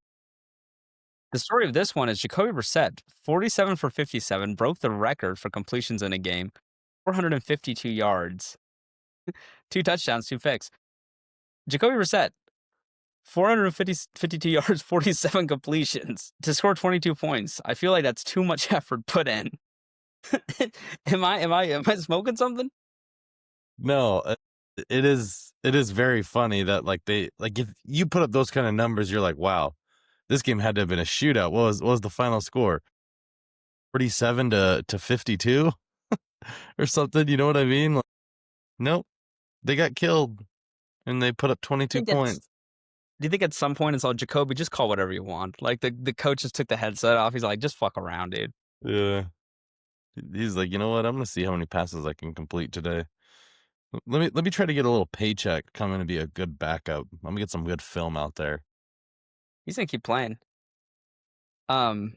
A: the story of this one is Jacoby Brissett, 47 for 57, broke the record for completions in a game, 452 yards, 2 touchdowns, 2 picks. Jacoby Brissett, 452 yards, 47 completions to score 22 points. I feel like that's too much effort put in. Am I smoking something?
B: No, it is very funny that like if you put up those kind of numbers, you're like, wow, this game had to have been a shootout. What was the final score? 47 to 52 or something. You know what I mean? Like, nope, they got killed and they put up
A: I
B: 22
A: think it's
B: points.
A: Do you think at some point it's all Jacoby, just call whatever you want? Like the coach just took the headset off. He's like, just fuck around, dude.
B: Yeah, he's like, you know what? I'm gonna see how many passes I can complete today. Let me try to get a little paycheck coming to be a good backup. I'm gonna get some good film out there.
A: He's gonna keep playing. Um,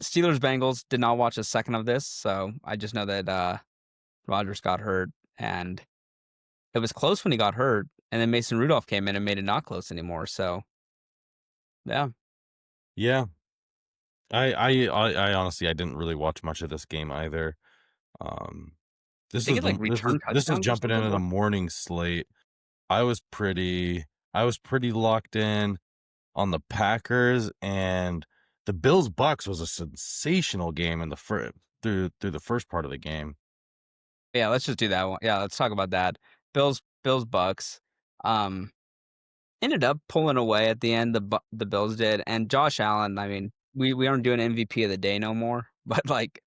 A: Steelers Bengals did not watch a second of this, so I just know that Rodgers got hurt, and it was close when he got hurt, and then Mason Rudolph came in and made it not close anymore. So yeah,
B: Yeah, I honestly I didn't really watch much of this game either. Um,
A: did they get like return
B: this is
A: touchdowns or
B: jumping
A: something?
B: into the morning slate. I was pretty I was pretty locked in on the Packers, and the Bills Bucks was a sensational game in the through the first part of the game.
A: Yeah, let's just do that one. Yeah, let's talk about that. Bills Bucks. Um, Ended up pulling away at the end, the Bills did, and Josh Allen, I mean, we aren't doing MVP of the day no more, but, like,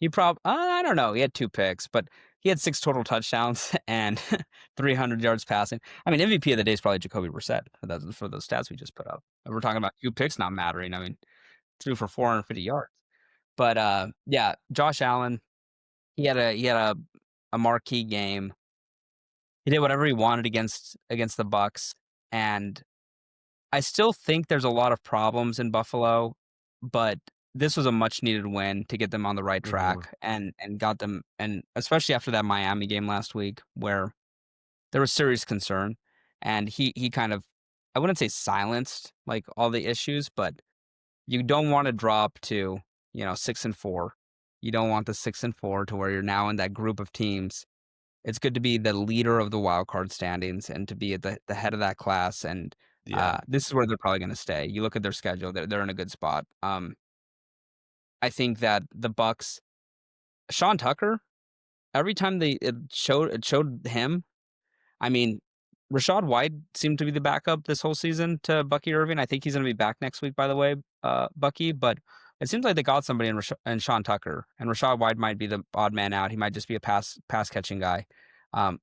A: I don't know, he had 2 picks, but he had 6 total touchdowns and 300 yards passing. I mean, MVP of the day is probably Jacoby Brissett for those stats we just put up. And we're talking about 2 picks not mattering, I mean, threw for 450 yards. But, yeah, Josh Allen, he had a marquee game. He did whatever he wanted against the Bucs, and I still think there's a lot of problems in Buffalo, but this was a much needed win to get them on the right
B: Mhm.
A: track and got them, and especially after that Miami game last week where there was serious concern, and he kind of, I wouldn't say silenced like all the issues, but you don't want to drop to, 6-4. You don't want the 6-4 to where you're now in that group of teams. It's good to be the leader of the wild card standings and to be at the head of that class, and,
B: Yeah.
A: this is where they're probably gonna stay. You look at their schedule, they're in a good spot. I think that the Bucks Sean Tucker, every time it showed him, I mean, Rashad White seemed to be the backup this whole season to Bucky Irving. I think he's gonna be back next week, by the way, Bucky, but it seems like they got somebody in Sean Tucker, and Rashad White might be the odd man out. He might just be a pass catching guy.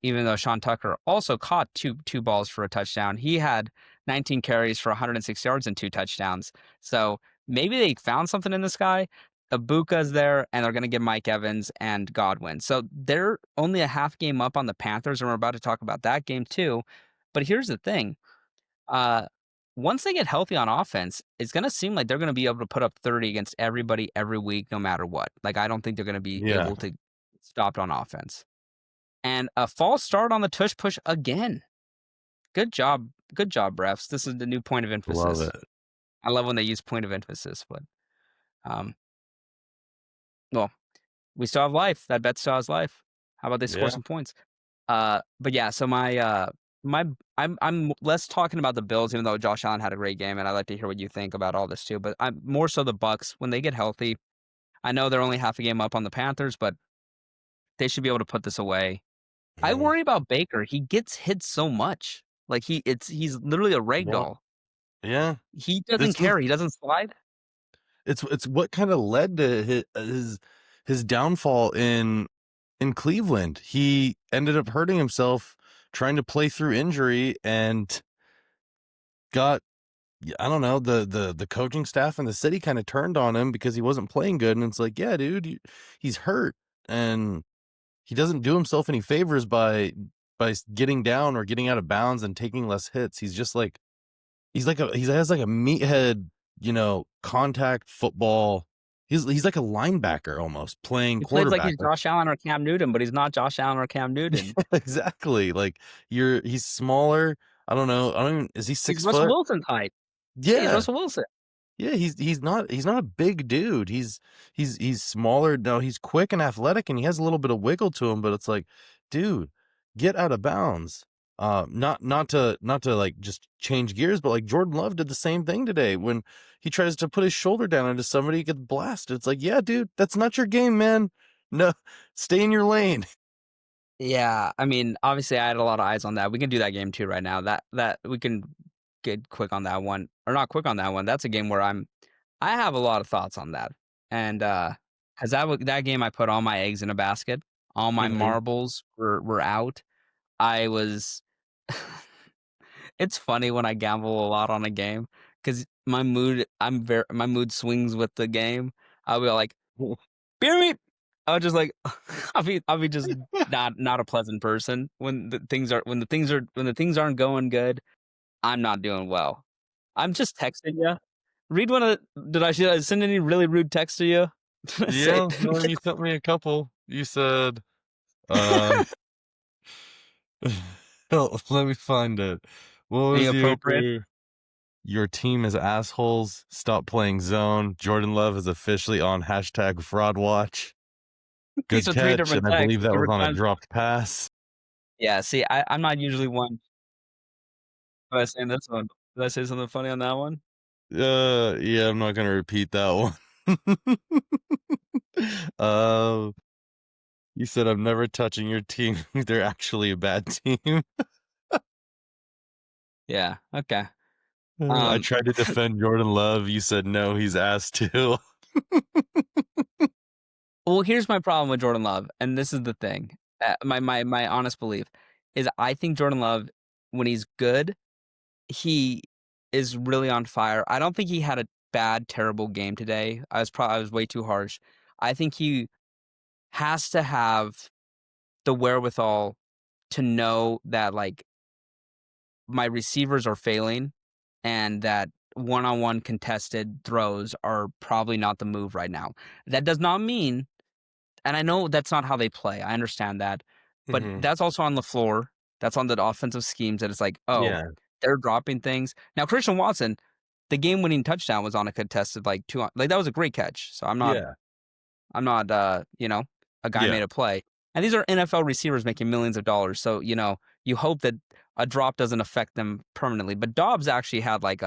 A: Even though Sean Tucker also caught two balls for a touchdown. He had 19 carries for 106 yards and 2 touchdowns. So maybe they found something in this guy. Ibuka's there, and they're gonna get Mike Evans and Godwin. So they're only a half game up on the Panthers, and we're about to talk about that game too. But here's the thing. Uh, Once they get healthy on offense, it's gonna seem like they're gonna be able to put up 30 against everybody every week, no matter what. Like, I don't think they're gonna be
B: Yeah,
A: able to stop on offense. And a false start on the tush push again. Good job. Good job, refs. This is the new point of
B: love
A: emphasis.
B: it.
A: I love when they use point of emphasis, but um, well, we still have life. That bet still has life. How about they score
B: Yeah.
A: some points? But yeah, so my I'm less talking about the Bills, even though Josh Allen had a great game, and I'd like to hear what you think about all this too. But I'm more so the Bucs when they get healthy. I know they're only half a game up on the Panthers, but they should be able to put this away. I
B: Mhm.
A: worry about Baker. He gets hit so much. Like he's literally a rag
B: Well,
A: doll.
B: yeah.
A: He doesn't
B: This was
A: care. He doesn't slide.
B: it's what kind of led to his downfall in Cleveland. He ended up hurting himself trying to play through injury and got I don't know, the coaching staff and the city kind of turned on him because he wasn't playing good, and it's like, yeah, dude, he's hurt and he doesn't do himself any favors by getting down or getting out of bounds and taking less hits. He's just like he has like a meathead, contact football. He's like a linebacker almost playing
A: He plays like
B: quarterback.
A: he's
B: Like
A: Josh Allen or Cam Newton, but he's not Josh Allen or Cam Newton.
B: exactly. Like he's smaller. I don't know. I don't even, is he
A: He's
B: 6
A: Russell
B: foot?
A: Wilson's height. Yeah, he's
B: Yeah.
A: Russell Wilson.
B: Yeah, he's not a big dude. He's smaller. No, he's quick and athletic and he has a little bit of wiggle to him, but it's like, dude, get out of bounds. Not to like just change gears, but like Jordan Love did the same thing today when he tries to put his shoulder down into somebody, he gets blasted. It's like, yeah, dude, that's not your game, man. No, stay in your lane.
A: Yeah, I mean, obviously, I had a lot of eyes on that. We can do that game too right now. That we can get quick on that one, or not quick on that one. That's a game where I have a lot of thoughts on that, and because that game, I put all my eggs in a basket. All my
B: Hmm.
A: marbles were out. I was. It's funny when I gamble a lot on a game because my mood swings with the game. I'll be like, beer me. I was just like, I'll be just not a pleasant person when the things aren't going good. I'm not doing well. I'm just texting you. Read one of should I send any really rude text to you? Say
B: Yeah, no, you sent me a couple. You said, uh, let me find it. What
A: any
B: was
A: appropriate.
B: your team is assholes. Stop playing zone. Jordan Love is officially on hashtag fraud watch.
A: These
B: Good
A: are three
B: catch.
A: different
B: And I
A: texts,
B: believe that was
A: different
B: on a
A: times.
B: dropped pass.
A: Yeah, see, I'm not usually one. Was I saying this one? Did I say something funny on that one?
B: Yeah, I'm not gonna repeat that one. uh, you said I'm never touching your team. They're actually a bad team.
A: Yeah. Okay.
B: I
A: Um.
B: tried to defend Jordan Love. You said no, he's ass too.
A: Well, here's my problem with Jordan Love, and this is the thing. My honest belief is I think Jordan Love, when he's good, he is really on fire. I don't think he had a bad, terrible game today. I was way too harsh. I think he has to have the wherewithal to know that like my receivers are failing and that one-on-one contested throws are probably not the move right now. That does not mean, and I know that's not how they play. I understand that. But
B: Hmm.
A: that's also on the floor. That's on the offensive schemes that it's like, oh,
B: Yeah,
A: they're dropping things. Now, Christian Watson, the game-winning touchdown was on a contested like like that was a great catch. So
B: yeah,
A: I'm not a guy
B: yeah.
A: made a play. And these are NFL receivers making millions of dollars. So, you hope that a drop doesn't affect them permanently. But Dobbs actually had like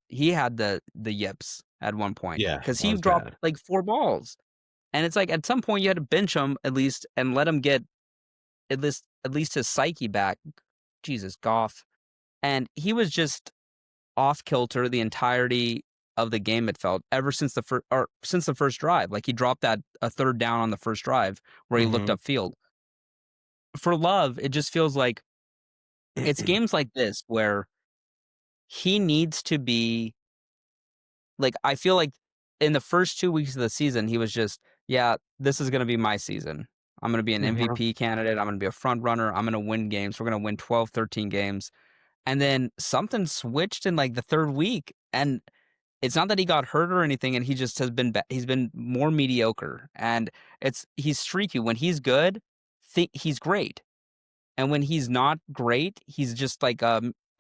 A: he had the yips at one point
B: Yeah,
A: because
B: that
A: he
B: was
A: dropped
B: bad.
A: like 4 balls. And it's like at some point you had to bench him at least and let him get at least his psyche back. Jesus, Goff. And he was just off kilter the entirety of the game, it felt, ever since since the first drive. Like he dropped that a third down on the first drive where he looked
B: Hmm.
A: upfield. For Love, it just feels like it's games like this where he needs to be like I feel like in the first 2 weeks of the season, he was just, yeah, this is gonna be my season. I'm gonna be an
B: Hmm.
A: MVP candidate. I'm gonna be a front runner. I'm gonna win games. We're gonna win 12, 13 games. and then something switched in like the third week, and it's not that he got hurt or anything, and he just has been he's been more mediocre, and he's streaky. When he's good, he's great, and when he's not great, he's just like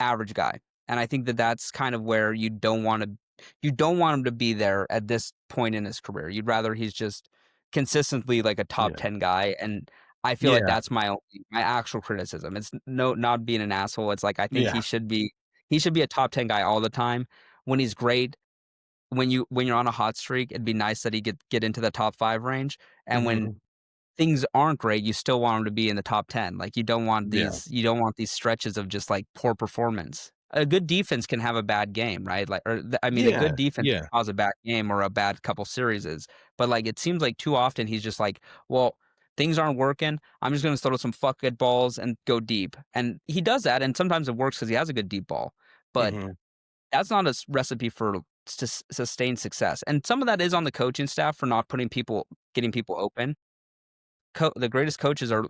A: average guy. And I think that that's kind of where you don't want him to be there at this point in his career. You'd rather he's just consistently like a top
B: Yeah.
A: 10 guy, and I feel like
B: Yeah.
A: that's my actual criticism. It's not being an asshole. It's like I think
B: Yeah.
A: he should be a top 10 guy all the time. When he's great, when you're on a hot streak, it'd be nice that he get into the top 5 range, and when
B: Mhm.
A: things aren't great, you still want him to be in the top 10. Like,
B: Yeah.
A: you don't want these stretches of just, like, poor performance. A good defense can have a bad game, right? Like, I mean, a
B: Yeah.
A: good defense
B: Yeah.
A: can cause a bad game or a bad couple serieses, but, like, it seems like too often he's just like, "Well, things aren't working. I'm just gonna throw some fuck it balls and go deep." And he does that, and sometimes it works because he has a good deep ball, but
B: Mhm.
A: that's not a recipe for sustained success, and some of that is on the coaching staff for not getting people open. The greatest coaches are,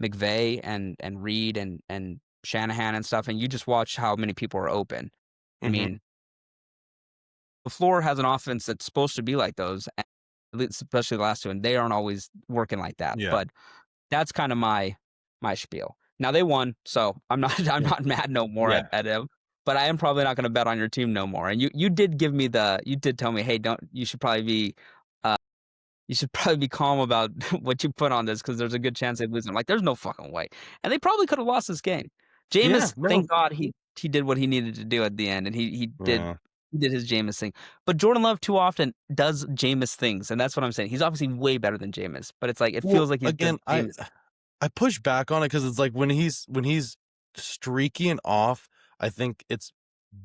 A: McVay and Reed and Shanahan and stuff, and you just watch how many people are open. I
B: Mhm.
A: mean, LaFleur has an offense that's supposed to be like those, and at least especially the last two, and they aren't always working like that.
B: Yeah.
A: But that's kind of my spiel. Now they won, so I'm not I'm
B: Yeah.
A: not mad no more
B: Yeah.
A: at him. But I am probably not going to bet on your team no more. And you did you did tell me, hey, don't you should probably be calm about what you put on this because there's a good chance they lose. I'm like, there's no fucking way. And they probably could have lost this game.
B: Yeah.
A: Jameis,
B: No.
A: thank God he did what he needed to do at the end, and
B: Yeah.
A: he did his Jameis thing. But Jordan Love too often does Jameis things, and that's what I'm saying. He's obviously way better than Jameis, but it's like it
B: Well,
A: feels like he's the
B: again,
A: Jameis.
B: I push back on it because it's like when he's streaky and off, I think it's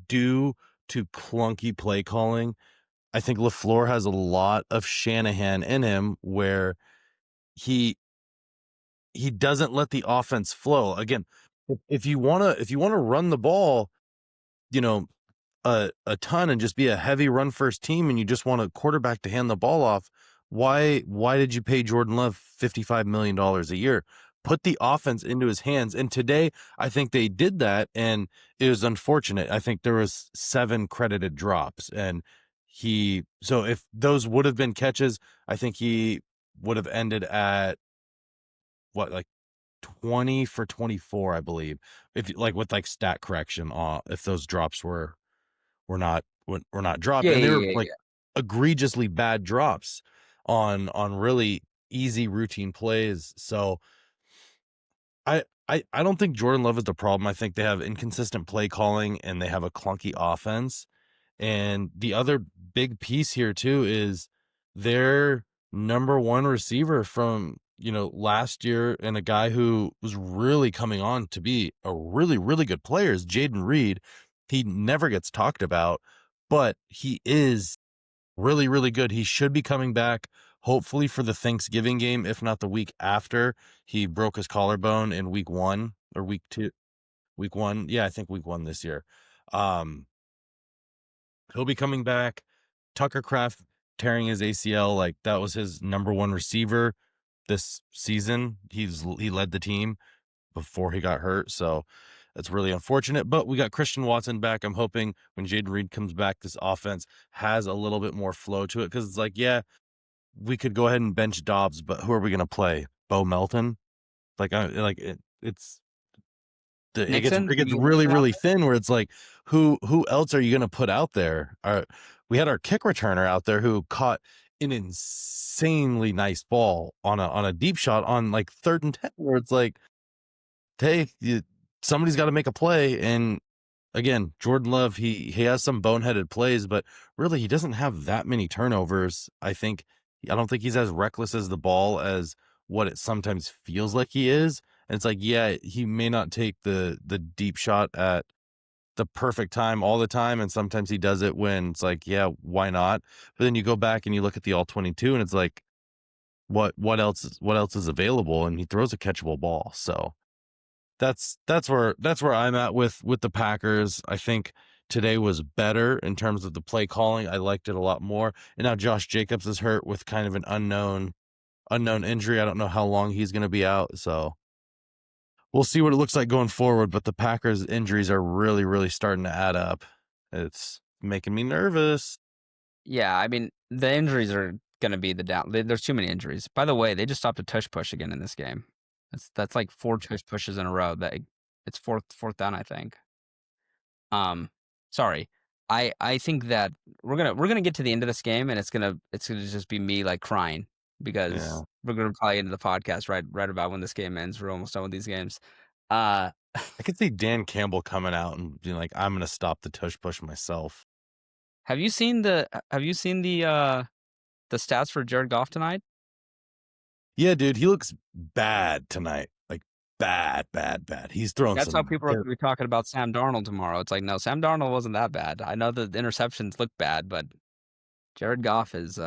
B: due to clunky play calling. I think LaFleur has a lot of Shanahan in him where he he doesn't let the offense flow. Again, if you wanna run the ball, you know, a ton and just be a heavy run first team and you just want a quarterback to hand the ball off, why did you pay Jordan Love $55 million a year? Put the offense into his hands. And today, I think they did that, and it was unfortunate. I think there was 7 credited drops, and so if those would have been catches, I think he would have ended at what, like 20 for 24, I believe. If like with like stat correction, if those drops were not dropped,
A: Yeah,
B: and they
A: yeah,
B: were
A: yeah,
B: like
A: yeah.
B: egregiously bad drops on really easy routine plays. So I don't think Jordan Love is the problem. I think they have inconsistent play calling and they have a clunky offense. And the other big piece here too is their number one receiver from, last year, and a guy who was really coming on to be a really, really good player is Jaden Reed. He never gets talked about, but he is really, really good. He should be coming back hopefully for the Thanksgiving game, if not the week after. He broke his collarbone in week 1 or week 2. Week 1. Yeah, I think week 1 this year. Um, he'll be coming back. Tucker Kraft tearing his ACL, like that was his number one receiver this season. He led the team before he got hurt, so that's really unfortunate. But we got Christian Watson back. I'm hoping when Jaden Reed comes back, this offense has a little bit more flow to it because it's like, yeah, we could go ahead and bench Dobbs, but who are we going to play? Bo Melton? Like, it's
A: Nixon,
B: it
A: you
B: gets
A: get
B: really,
A: Nixon out
B: really thin where it's like, who else are you gonna put out there? We had our kick returner out there who caught an insanely nice ball on a deep shot on like 3rd and 10, where it's like, hey, somebody's got to make a play. And again, Jordan Love, he has some boneheaded plays, but really he doesn't have that many turnovers. I don't think he's as reckless as the ball as what it sometimes feels like he is. And it's like, yeah, he may not take the deep shot at the perfect time all the time, and sometimes he does it when it's like, yeah, why not? But then you go back and you look at the all 22 and it's like, what else is available? And he throws a catchable ball. So that's where I'm at with the Packers. I think today was better in terms of the play calling. I liked it a lot more. And now Josh Jacobs is hurt with kind of an unknown injury. I don't know how long he's going to be out. So we'll see what it looks like going forward. But the Packers' injuries are really, really starting to add up. It's making me nervous.
A: Yeah, I mean, the injuries are going to be the down. There's too many injuries. By the way, they just stopped a tush push again in this game. That's like 4 tush pushes in a row. It's fourth down, I think. Sorry. I think that we're gonna get to the end of this game and it's gonna just be me like crying because we're gonna probably end the podcast right about when this game ends. We're almost done with these games.
B: I could see Dan Campbell coming out and being like, "I'm gonna stop the tush push myself."
A: Have you seen the stats for Jared Goff tonight?
B: Yeah, dude, he looks bad tonight. Like bad. He's throwing
A: That's how
B: some.
A: people are gonna be talking about Sam Darnold tomorrow. It's like, no, Sam Darnold wasn't that bad. I know the interceptions look bad, but Jared Goff is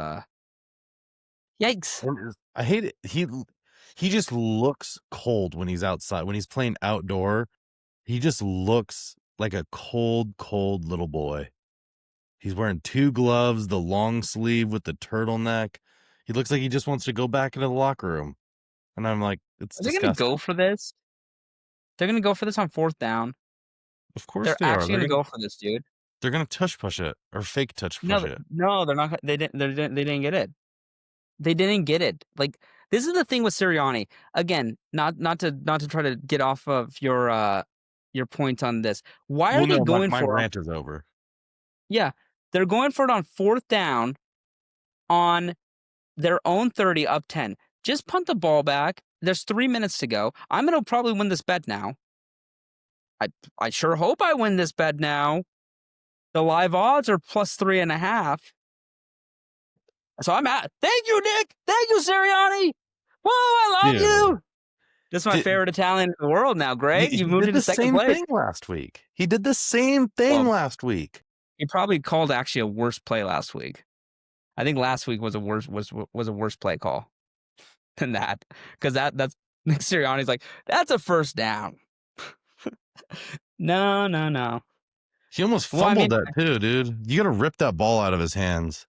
A: yikes.
B: I hate it. He just looks cold when he's outside. When he's playing outdoor, he just looks like a cold little boy. He's wearing 2 gloves, the long sleeve with the turtleneck. He looks like he just wants to go back into the locker room. And I'm like, it's
A: Are they gonna
B: disgusting.
A: go for this? They're gonna go for this on 4th down.
B: Of course
A: They're
B: they are.
A: actually gonna go for this, dude.
B: They're gonna tush push it or fake tush push it.
A: No, they're not. They didn't get it. They didn't get it. Like, this is the thing with Sirianni. Again, not to try to get off of your point on this. Why are they going
B: my
A: for it?
B: rant is over.
A: Yeah, they're going for it on 4th down on their own 30 up 10. Just punt the ball back. There's 3 minutes to go. I'm gonna probably win this bet now. I sure hope I win this bet now. The live odds are plus 3.5. So I'm at. Thank you, Nick. Thank you, Sirianni. Whoa, I love you. This is my favorite Italian in the world now, Greg. You moved into second place.
B: He did the same thing last week. He did the same thing last week.
A: He probably called actually a worse play last week. I think last week was a worse play call than that, because that's Nick Sirianni's like, that's a first down. No.
B: He almost fumbled that too, dude. You got to rip that ball out of his hands.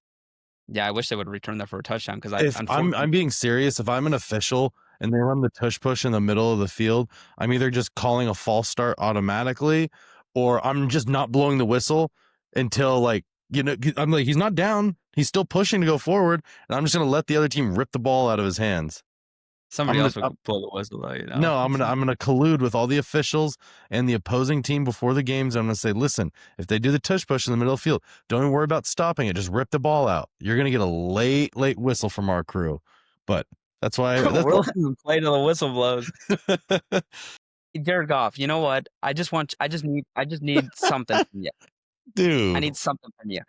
A: Yeah, I wish they would return that for a touchdown, because
B: I'm being serious. If I'm an official and they run the tush push in the middle of the field, I'm either just calling a false start automatically, or I'm just not blowing the whistle until, like, I'm like, he's not down. He's still pushing to go forward, and I'm just gonna let the other team rip the ball out of his hands.
A: Somebody else would blow the whistle, though.
B: No, I'm gonna collude with all the officials and the opposing team before the games. I'm gonna say, listen, if they do the tush push in the middle of the field, don't even worry about stopping it. Just rip the ball out. You're gonna get a late whistle from our crew. But that's why
A: we're letting them play till the whistle blows. Jared Goff, you know what? I just need something from you.
B: Dude.
A: I need something from you.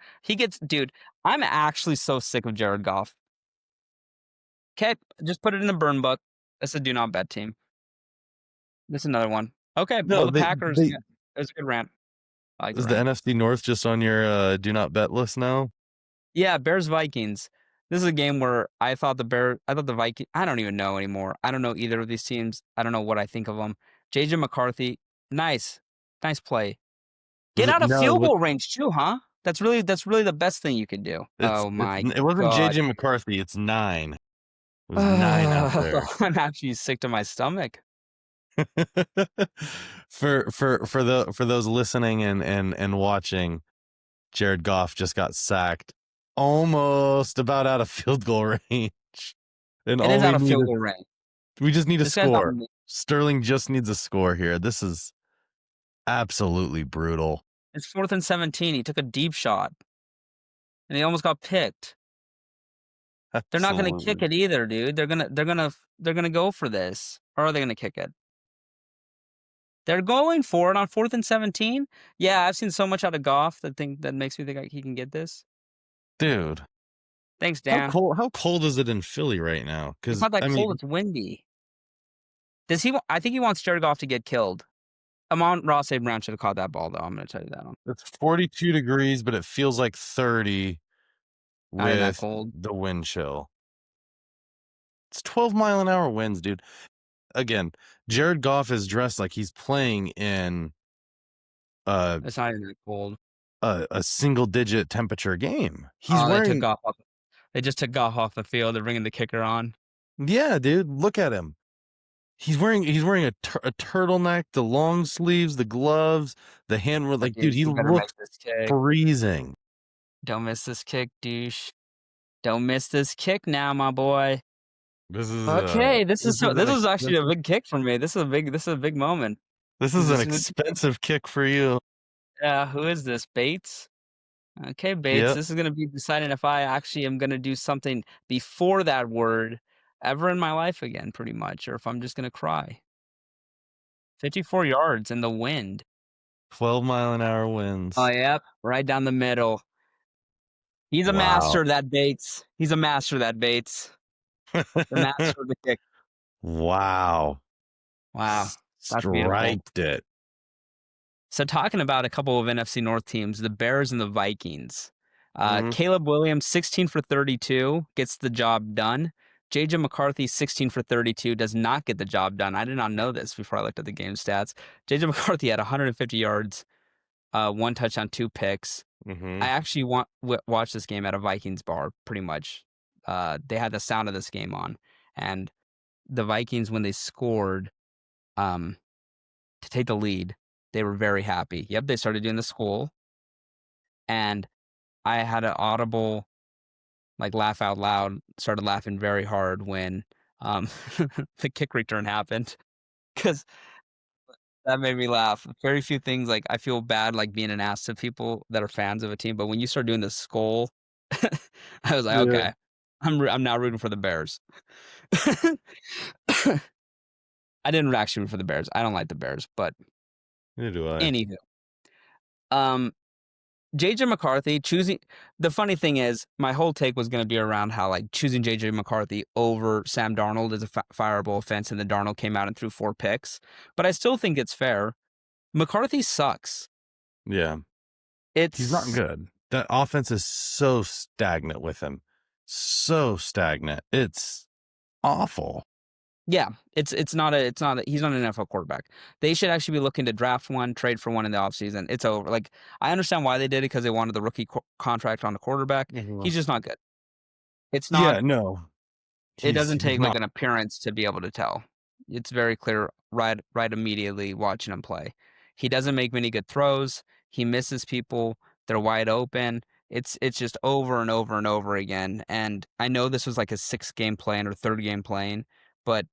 A: I'm actually so sick of Jared Goff. Okay, just put it in the burn book. That's a do not bet team. This is another one. Okay, the Packers. It was a good rant.
B: Is the NFC North just on your do not bet list now?
A: Yeah, Bears Vikings. This is a game where I thought the Vikings. I don't even know anymore. I don't know either of these teams. I don't know what I think of them. JJ McCarthy, nice play. Get out of field goal range too, huh? That's really the best thing you could do.
B: It wasn't JJ McCarthy. It's 9. It was 9 out there.
A: I'm actually sick to my stomach.
B: For those listening and watching, Jared Goff just got sacked almost about out of field goal range. And
A: it is out of field goal range.
B: We just need a score. Sterling just needs a score here. This is absolutely brutal.
A: It's 4th and 17. He took a deep shot, and he almost got picked. Absolutely. They're not going to kick it either, dude. They're gonna go for this, or are they going to kick it? They're going for it on 4th and 17. Yeah, I've seen so much out of Goff that makes me think he can get this.
B: Dude,
A: thanks, Dan.
B: How cold is it in Philly right now?
A: It's not that cold. It's windy. I think he wants Jared Goff to get killed. Amon-Ra St. Brown should have caught that ball, though. I'm going to tell you that one.
B: It's 42 degrees, but it feels like 30 with the wind chill. It's 12-mile-an-hour winds, dude. Again, Jared Goff is dressed like he's playing in
A: it's not even that cold.
B: A single-digit temperature game.
A: They just took Goff off the field. They're bringing the kicker on.
B: Yeah, dude. Look at him. He's wearing a turtleneck, the long sleeves, the gloves, the hand. Like, dude, he
A: You better make
B: looks
A: this kick.
B: freezing.
A: Don't miss this kick, douche. Don't miss this kick now, my boy.
B: This is
A: Okay,
B: this is an
A: this is actually a
B: expensive
A: big kick for me. This is a big moment.
B: this is
A: Is
B: an
A: this
B: expensive kick for you.
A: who is this? Bates? Okay, Bates.
B: Yep.
A: This is gonna be deciding if I actually am gonna do something before that word ever in my life again, pretty much, or if I'm just gonna cry. 54 yards in the wind.
B: 12-mile-an-hour
A: Oh,
B: winds.
A: yep, right down the middle. He's a
B: Wow.
A: master, that Bates. He's a master, that Bates. The master of the kick.
B: Wow.
A: Wow, that's beautiful.
B: Striped it.
A: So talking about a couple of NFC North teams, the Bears and the Vikings.
B: Mhm.
A: Caleb Williams, 16 for 32, gets the job done. JJ McCarthy, 16 for 32, does not get the job done. I did not know this before I looked at the game stats. JJ McCarthy had 150 yards, 1 touchdown, 2 picks. I
B: Mhm.
A: actually watched this game at a Vikings bar, pretty much. They had the sound of this game on, and the Vikings, when they scored to take the lead, they were very happy. Yep, they started doing the skull, and I had an audible, like, laugh out loud, started laughing very hard when, um, the kick return happened, because that made me laugh. Very few things, like, I feel bad, like, being an ass to people that are fans of a team, but when you start doing the skull, I was like,
B: Yeah.
A: "Okay, I'm now rooting for the Bears." I didn't actually root for the Bears. I don't like the Bears, but
B: Neither do I.
A: anywho, um JJ McCarthy choosing the funny thing is, my whole take was gonna be around how, like, choosing JJ McCarthy over Sam Darnold is a fireable offense, and then Darnold came out and threw 4 picks, but I still think it's fair. McCarthy sucks.
B: Yeah. He's not
A: It's
B: good. That offense is so stagnant with him. So stagnant. It's awful.
A: yeah, it's not a he's not an NFL quarterback. They should actually be looking to draft one, trade for one in the offseason. It's over. Like, I understand why they did it because they wanted the rookie contract on the quarterback.
B: Mhm.
A: He's just not good. It's not
B: Yeah, no.
A: It
B: He's
A: doesn't
B: he's
A: take, like,
B: not.
A: an appearance to be able to tell. It's very clear right immediately watching him play. He doesn't make many good throws. He misses people. They're wide open. It's just over and over and over again, and I know this was, like, a 6-game plan or 3rd-game plan, but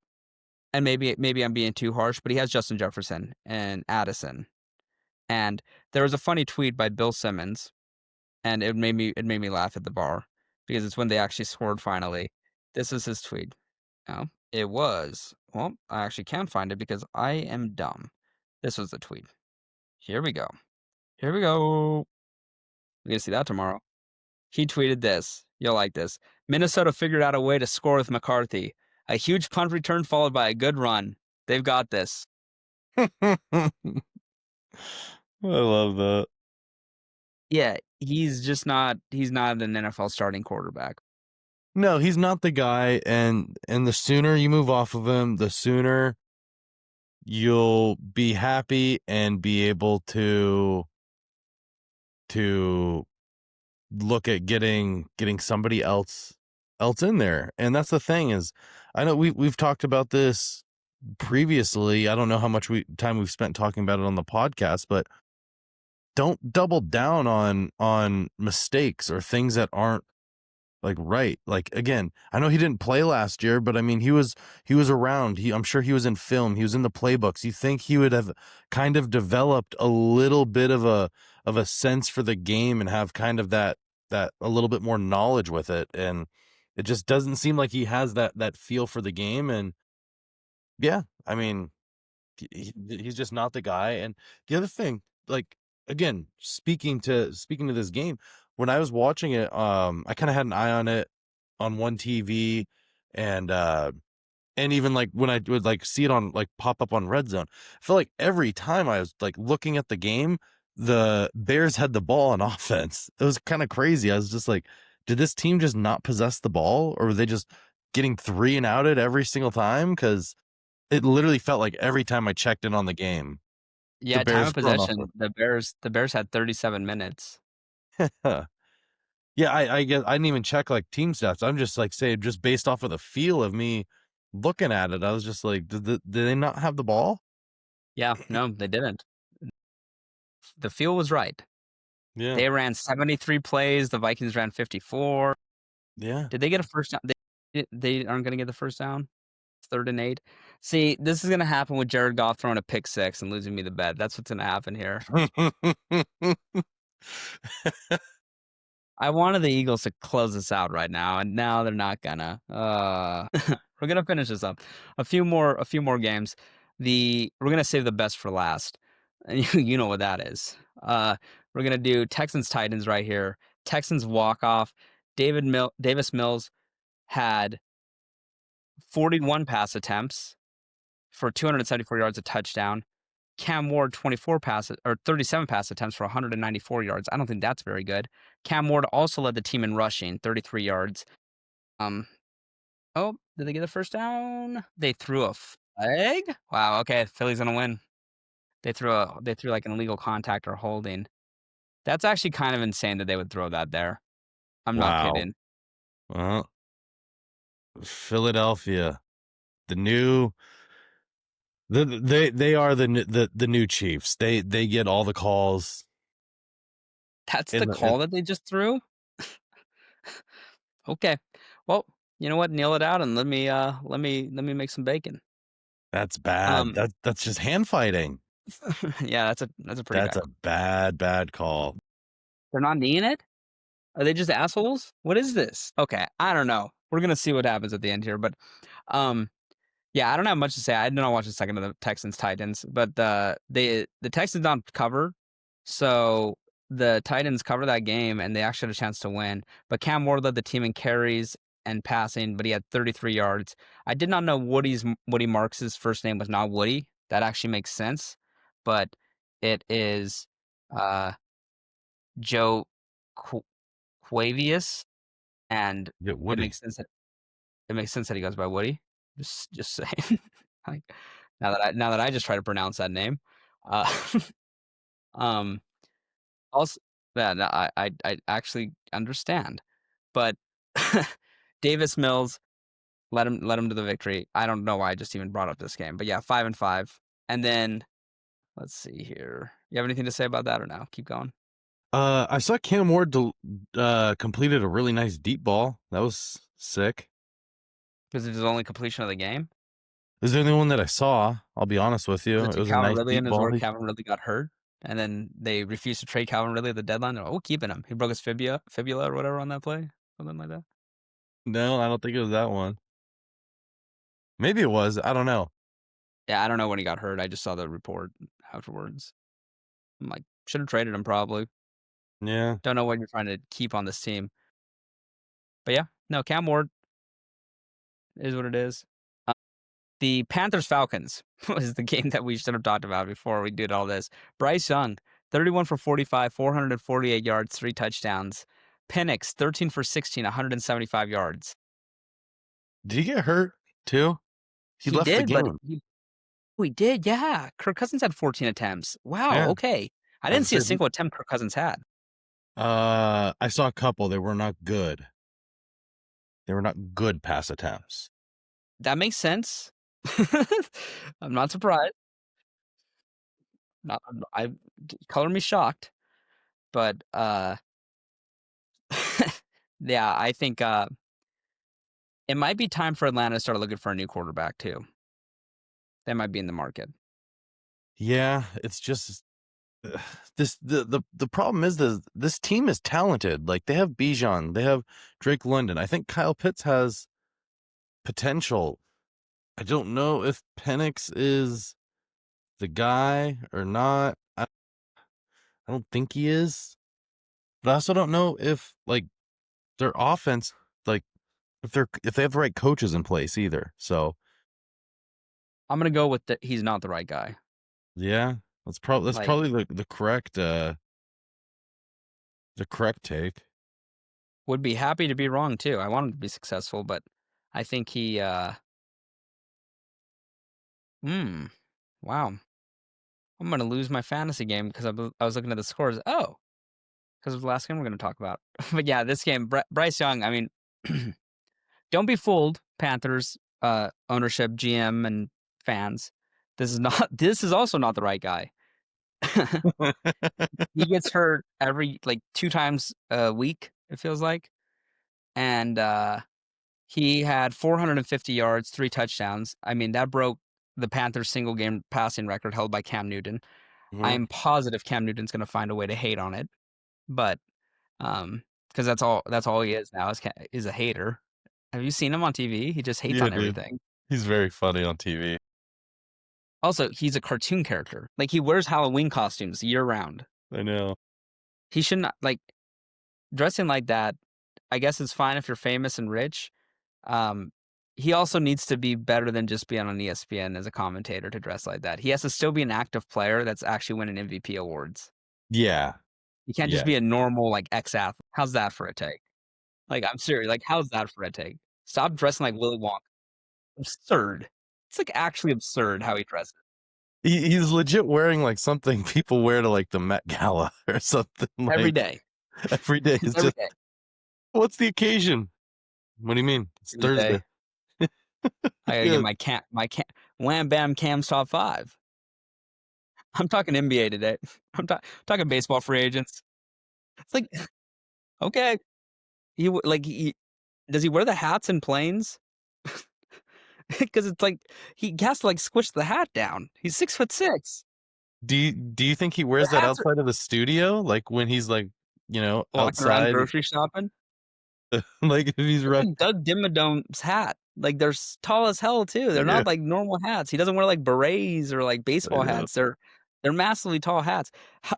A: and maybe I'm being too harsh, but he has Justin Jefferson and Addison, and there was a funny tweet by Bill Simmons, and it made me laugh at the bar because it's when they actually scored finally. This is his tweet. Oh, it was. Well, I actually can't find it because I am dumb. This was the tweet. Here we go. Here we go. We're gonna see that tomorrow. He tweeted this. You'll like this. Minnesota figured out a way to score with McCarthy. A huge punt return followed by a good run. They've got this.
B: I love that.
A: Yeah, he's not an NFL starting quarterback.
B: No, he's not the guy, and the sooner you move off of him, the sooner you'll be happy and be able to look at getting somebody else in there. And that's the thing is, I know we've talked about this previously. I don't know how much time we've spent talking about it on the podcast, but don't double down on mistakes or things that aren't like right. Like, again, I know he didn't play last year, but I mean he was around. I'm sure he was in film, he was in the playbooks. You think he would have kind of developed a little bit of a sense for the game and have kind of that a little bit more knowledge with it, and it just doesn't seem like he has that feel for the game. And yeah, I mean, he's just not the guy. And the other thing, like, again, speaking to this game, when I was watching it, I kind of had an eye on it on one TV, and even like when I would like see it on like pop up on Red Zone, I felt like every time I was like looking at the game, the Bears had the ball on offense. It was kind of crazy. I was just like, did this team just not possess the ball, or were they just getting 3 and outed every single time? Because it literally felt like every time I checked in on the game, the
A: Yeah, time
B: Bears
A: of
B: were on
A: possession, the Bears had 37 minutes.
B: offense. Yeah, I guess I didn't even check like team stats. I'm just like saying, just based off of the feel of me looking at it, I was just like, did they not have the ball?
A: Yeah, no, they didn't. The feel was right.
B: Yeah,
A: They ran 73 plays. The Vikings ran 54.
B: yeah.
A: Did they get a first down? They aren't going to get the first down. It's 3rd and 8. See, this is going to happen with Jared Goff throwing a pick six and losing me the bet. That's what's going to happen here. I wanted the Eagles to close this out right now, and now they're not gonna. We're gonna finish this up. A few more games. We're gonna save the best for last. And you know what that is. We're gonna do Texans Titans right here. Texans walk off. Davis Mills had 41 pass attempts for 274 yards, a touchdown. Cam Ward 37 pass attempts for 194 yards. I don't think that's very good. Cam Ward also led the team in rushing, 33 yards. Oh, did they get the first down? They threw a flag? Wow, okay, Philly's gonna win. They threw like an illegal contact or holding. That's actually kind of insane that they would throw that there. I'm not
B: Wow.
A: kidding.
B: Well, Philadelphia, the new they are the new Chiefs. They get all the calls
A: That's
B: in
A: the
B: the
A: call that they just threw? Okay. Well, you know what? Kneel it out and let me make some bacon.
B: that's bad.
A: Um,
B: That's just hand fighting.
A: yeah, that's a pretty
B: That's
A: bad
B: a
A: call.
B: bad call.
A: They're not kneeing it? Are they just assholes? What is this? Okay, I don't know. We're gonna see what happens at the end here, but um, yeah, I don't have much to say. I did not watch the second of the Texans Titans, but the Texans don't cover, so the Titans cover that game, and they actually had a chance to win. But Cam Ward led the team in carries and passing, but he had 33 yards. I did not know Woody Marks' first name was not Woody. That actually makes sense, but it is uh, Joe Quavius, and
B: Get
A: it
B: Woody.
A: makes sense that he goes by Woody. Just saying. Like, now that I just try to pronounce that name. Uh, um, also, yeah, no, I actually understand, but Davis Mills led him to the victory. I don't know why I just even brought up this game, but yeah, 5-5, and then let's see here. You have anything to say about that or no? Keep going.
B: I saw Cam Ward completed a really nice deep ball. That was sick.
A: Because it's his only completion of the game.
B: This is the only one that I saw. I'll be honest with you.
A: Was it
B: It
A: to
B: was a
A: Calvin
B: nice
A: Ridley
B: deep
A: in his
B: ball.
A: where Calvin Ridley got hurt, and then they refused to trade Calvin Ridley at the deadline? They're like, "We're keeping him. He broke his fibula or whatever on that play, something like that."
B: No, I don't think it was that one. Maybe it was. I don't know.
A: Yeah, I don't know when he got hurt. I just saw the report afterwards. I'm like, should have traded him probably.
B: Yeah.
A: Don't know what you're trying to keep on this team, but yeah, no, Cam Ward is what it is. The Panthers Falcons was the game that we should have talked about before we did all this. Bryce Young, 31 for 45, 448 yards, 3 touchdowns. Penix, 13 for 16, 175 yards.
B: Did he get hurt too? He
A: He
B: left the
A: did, but
B: game.
A: he did, yeah. Kirk Cousins had 14 attempts. Wow,
B: Yeah.
A: okay. I
B: I
A: didn't
B: was
A: see a
B: saying,
A: single attempt Kirk Cousins had.
B: I saw a couple. They were not good. They were not good pass attempts.
A: That makes sense. I'm not surprised. Not, I color me shocked, but yeah, I think it might be time for Atlanta to start looking for a new quarterback too. They might be in the market.
B: Yeah, it's just the problem is this team is talented. Like they have Bijan, they have Drake London. I think Kyle Pitts has potential. I don't know if Penix is the guy or not. I don't think he is. But I also don't know if like their offense, like if they have the right coaches in place either. So
A: I'm gonna go with he's not the right guy.
B: yeah, that's
A: Like,
B: probably the correct take.
A: would be happy to be wrong too. I want him to be successful, but I think he wow. I'm gonna lose my fantasy game because I was looking at the scores. Oh, because of the last game we're gonna talk about. But yeah, this game, Bryce Young. I mean, don't be fooled, Panthers. ownership, GM, and fans. This is not. This is also not the right guy. He gets hurt every like 2 times a week. It feels like, and he had 450 yards, 3 touchdowns. I mean, that broke the Panthers' single game passing record held by Cam Newton. I
B: Mhm.
A: am positive Cam Newton's going to find a way to hate on it, but because that's all he is now is a hater. Have you seen him on TV? He just hates
B: Yeah,
A: on
B: dude.
A: everything.
B: He's very funny on TV.
A: Also, he's a cartoon character. Like, he wears Halloween costumes year round.
B: I know.
A: He should not like, dressing like that, I guess it's fine if you're famous and rich. Um, he also needs to be better than just being on ESPN as a commentator to dress like that. He has to still be an active player that's actually winning MVP awards.
B: Yeah.
A: You can't just
B: Yeah.
A: be a normal, like, ex-athlete. How's that for a take? Like, I'm serious, like, how's that for a take? Stop dressing like Willy Wonka. Absurd. It's, like, actually absurd how he dresses.
B: He's legit wearing like something people wear to like the Met Gala or something
A: Every
B: like
A: day.
B: every day. It's
A: Every
B: just,
A: day.
B: what's the occasion? What do you mean? It's
A: Every
B: Thursday.
A: day. I gotta get
B: Yeah.
A: my Wham Bam Cam's top 5. I'm talking NBA today. I'm talking baseball free agents. It's like, okay. He does he wear the hats in planes? Because it's like, he has to, like, squish the hat down. He's 6'6".
B: Do you think he
A: The
B: wears that
A: hats are
B: outside of the studio? Like when he's like,
A: walking around
B: outside,
A: grocery shopping.
B: like if he's
A: Looks
B: running.
A: like Doug Dimmadome's hat. Like, they're tall as hell too. They're
B: Yeah,
A: not like normal hats. He doesn't wear like berets or like
B: I
A: baseball
B: know.
A: hats. They're massively tall hats.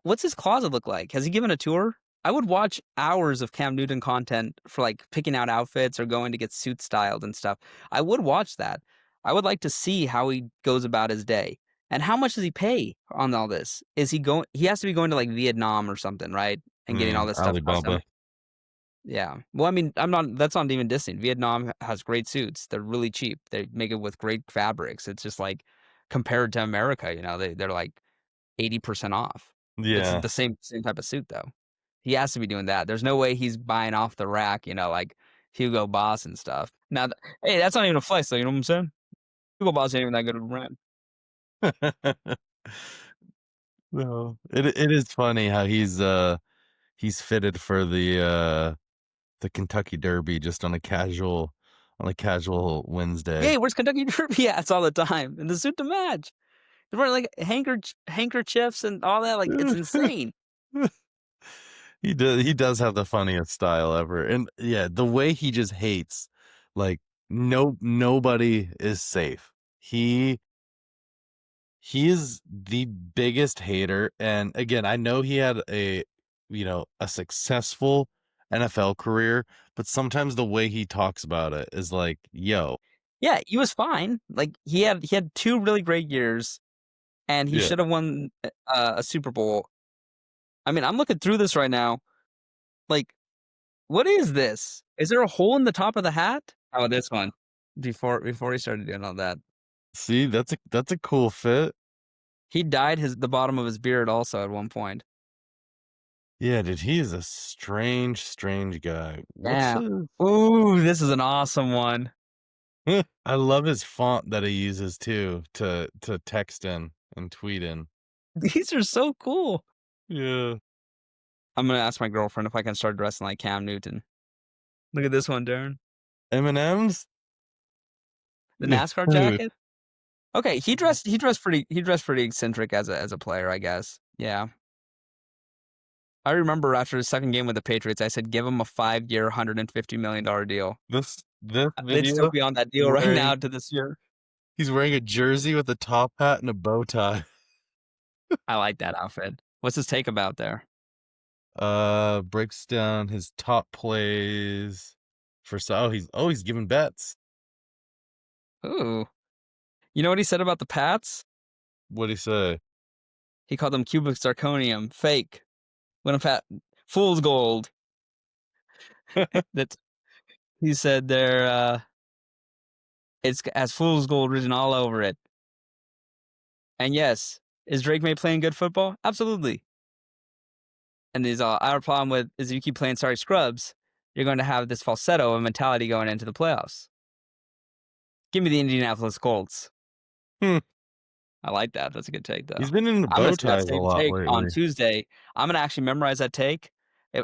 A: What's his closet look like? Has he given a tour? I would watch hours of Cam Newton content for like picking out outfits or going to get suits styled and stuff. I would watch that. I would like to see how he goes about his day. And how much does he pay on all this? Is he going? He has to be going to like Vietnam or something, right? And getting all this stuff custom.
B: Alibaba.
A: Yeah. Well, I mean, I'm not that's not even dissing. Vietnam has great suits. They're really cheap. They make it with great fabrics. It's just like compared to America, they're like 80% off. It's
B: Yeah.
A: the same type of suit though. He has to be doing that. There's no way he's buying off the rack, like Hugo Boss and stuff. Now, hey, that's not even a flex though, you know what I'm saying? Hugo Boss ain't even that good of a brand.
B: No, it is funny how he's fitted for the Kentucky Derby just on a casual
A: Yeah,
B: Wednesday.
A: he wears Kentucky Derby hats all the time and the suit to match. They're wearing like handkerchiefs and all that. Like, it's insane.
B: He does have the funniest style ever. And yeah, the way he just hates, like, nobody is safe. He is the biggest hater. And again, I know he had a successful NFL career, but sometimes the way he talks about it is like, yo,
A: Yeah, he was fine. Like, he had 2 really great years, and he
B: yeah.
A: should have won a Super Bowl. I mean, I'm looking through this right now. Like, what is this? Is there a hole in the top of the hat? Oh, this one. Before he started doing all that.
B: See, that's a cool fit.
A: He dyed the bottom of his beard also at one point.
B: Yeah, dude, he is a strange guy. What's
A: Yeah.
B: his
A: Ooh, this is an awesome one.
B: I love his font that he uses too to text in and tweet in.
A: These are so cool.
B: Yeah.
A: I'm gonna ask my girlfriend if I can start dressing like Cam Newton. Look at this one, Darren.
B: M&M's?
A: The NASCAR
B: Dude,
A: jacket. Okay, he dressed pretty eccentric as a player, I guess. Yeah. I remember after his second game with the Patriots, I said, "Give him a 5-year, $150 million deal."
B: this
A: They'd still
B: video,
A: be on that
B: he's
A: deal right
B: wearing
A: now to this year.
B: he's wearing a jersey with a top hat and a bow tie.
A: I like that outfit. What's his take about there?
B: Breaks down his top plays he's giving bets.
A: Ooh. You know what he said about the Pats?
B: What'd he say?
A: He called them cubic zirconium, fake. When a pat fool's gold. That's he said it's has fool's gold written all over it. And yes, is Drake May playing good football? Absolutely. And he's all, our problem with is if you keep playing sorry scrubs, you're going to have this falsetto of mentality going into the playoffs. Give me the Indianapolis Colts.
B: Hmm.
A: I like that. That's a good take, though.
B: He's been in the
A: I'm
B: bow
A: gonna say that
B: ties a
A: same
B: lot
A: take on
B: lately.
A: Tuesday. I'm gonna actually memorize that take.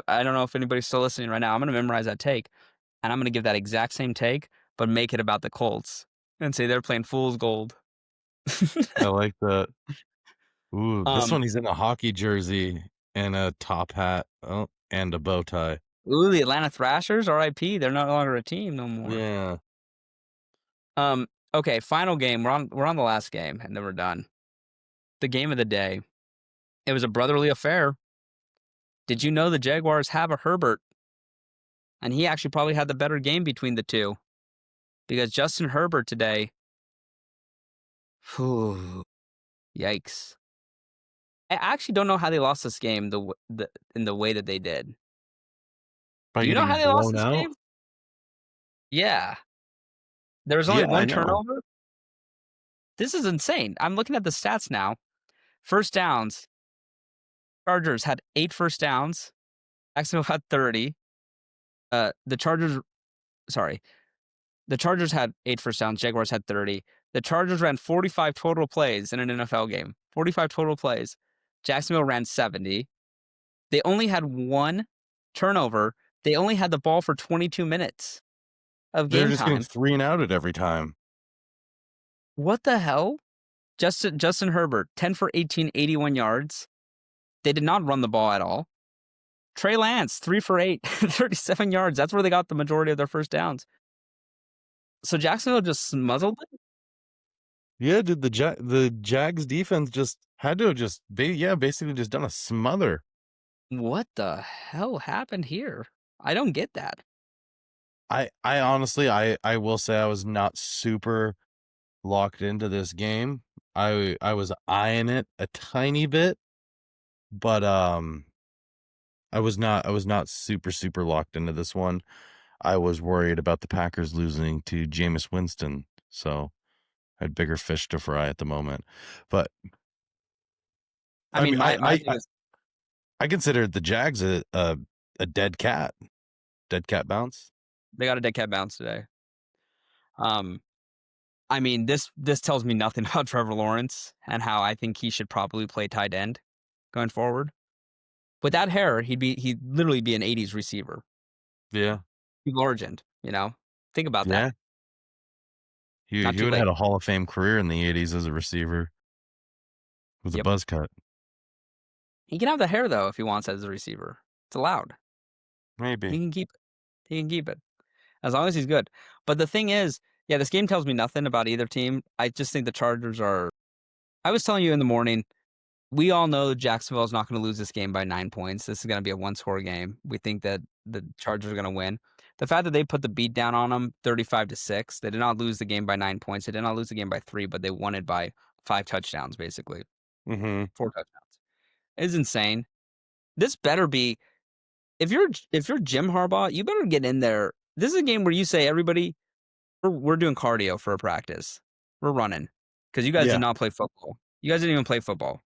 A: I don't know if anybody's still listening right now. I'm gonna memorize that take, and I'm gonna give that exact same take, but make it about the Colts and say they're playing fool's gold.
B: I like that. Ooh, this
A: um,
B: one he's in a hockey jersey and a top hat and a bow tie.
A: ooh, the Atlanta Thrashers, RIP. They're no longer a team no more.
B: Yeah.
A: Okay, final game. We're on the last game, and then we're done. The game of the day. It was a brotherly affair. Did you know the Jaguars have a Herbert? And he actually probably had the better game between the two. Because Justin Herbert today, whew, yikes. I actually don't know how they lost this game in the way that they did.
B: By
A: Do you know how
B: getting
A: they lost
B: blown
A: this
B: out?
A: game? Yeah. There was only
B: Yeah, I
A: one
B: know.
A: turnover. This is insane. I'm looking at the stats now. First downs. Chargers had 8 first downs. Jacksonville had 30. The Chargers, sorry. The Chargers had 8 first downs. Jaguars had 30. The Chargers ran 45 total plays in an NFL game. 45 total plays. Jacksonville ran 70. They only had 1 turnover. They only had the ball for 22 minutes of
B: They're
A: game
B: just getting
A: time.
B: 3 and outed every time.
A: What the hell? Justin Herbert, 10 for 18, 81 yards. They did not run the ball at all. Trey Lance, 3 for 8, 37 yards. That's where they got the majority of their first downs. So Jacksonville just smuzzled it?
B: Yeah, dude, the Jags defense just had to have just basically just done a smother.
A: What the hell happened here? I don't get that.
B: I honestly I will say I was not super locked into this game. I was eyeing it a tiny bit, but I was not super locked into this one. I was worried about the Packers losing to Jameis Winston, so I had bigger fish to fry at the moment. But
A: I
B: I
A: mean,
B: mean,
A: my thing is
B: I considered the Jags a dead cat bounce.
A: they got a dead cat bounce today. I mean, this tells me nothing about Trevor Lawrence and how I think he should probably play tight end going forward. With that hair, he'd literally be an 80s receiver.
B: Yeah,
A: Legend, you know? Think about that.
B: yeah. He
A: Not too
B: would have
A: late.
B: had a Hall of Fame career in the '80s as a receiver with a
A: Yep.
B: buzz cut.
A: He can have the hair though if he wants as a receiver. It's allowed.
B: Maybe.
A: He can keep it. He can keep it. As long as he's good. But the thing is, yeah, this game tells me nothing about either team. I just think the Chargers are I was telling you in the morning, we all know Jacksonville is not going to lose this game by 9 points. This is going to be a one-score game. We think that the Chargers are going to win. The fact that they put the beat down on them 35-6, they did not lose the game by 9 points. They did not lose the game by 3, but they won it by 5 touchdowns, basically.
B: Mm-hmm.
A: 4 touchdowns. It's insane. This better be if you're Jim Harbaugh, you better get in there. This is a game where you say, everybody, we're doing cardio for a practice. We're running. Because you guys
B: Yeah.
A: did not play football. You guys didn't even play football.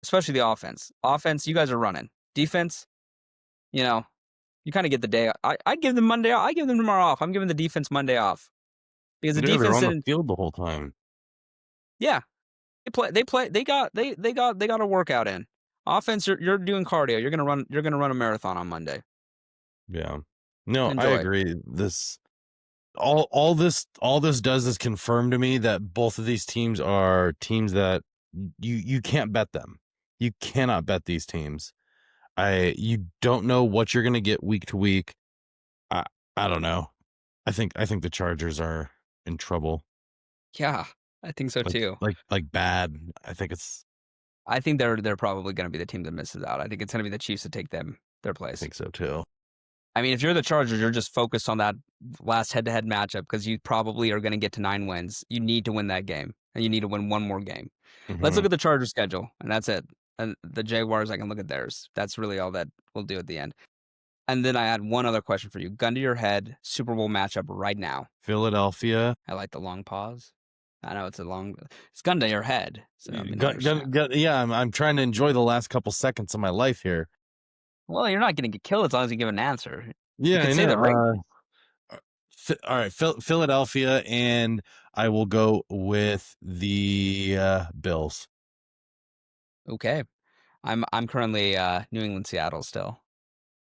A: Especially the offense. Offense, you guys are running. Defense, you know, you kind of get the day. I give them Monday off. I give them tomorrow off. I'm giving the defense Monday off. Because the
B: Yeah, they're
A: defense
B: on the
A: didn't.
B: field the whole time.
A: Yeah. They got a workout in. Offense, you're doing cardio. You're gonna run a marathon on Monday.
B: Yeah. No, I
A: Enjoy it.
B: agree. All this does is confirm to me that both of these teams are teams that you can't bet them. You cannot bet these teams. You don't know what you're gonna get week to week. I don't know. I think the Chargers are in trouble.
A: Yeah, I think so too.
B: Like bad. I think
A: they're probably gonna be the team that misses out. I think it's gonna be the Chiefs to take their
B: I
A: place.
B: think so too.
A: I mean, if you're the Chargers, you're just focused on that last head-to-head matchup because you probably are going to get to 9 wins. You need to win that game, and you need to win one more game. Let's look at the Chargers' schedule, and that's it. And the Jaguars, I can look at theirs. That's really all that we'll do at the end. And then I had one other question for you. Gun to your head, Super Bowl matchup right now.
B: Philadelphia.
A: I like the long pause. I know it's gun to your head. So I mean,
B: Yeah, I'm trying to enjoy the last couple seconds of my life here.
A: Well, you're not going to get killed as long as you give an answer.
B: Yeah,
A: you can
B: I
A: say
B: know.
A: the right.
B: All right, Philadelphia, and I will go with the Bills.
A: Okay. I'm currently New England, Seattle still.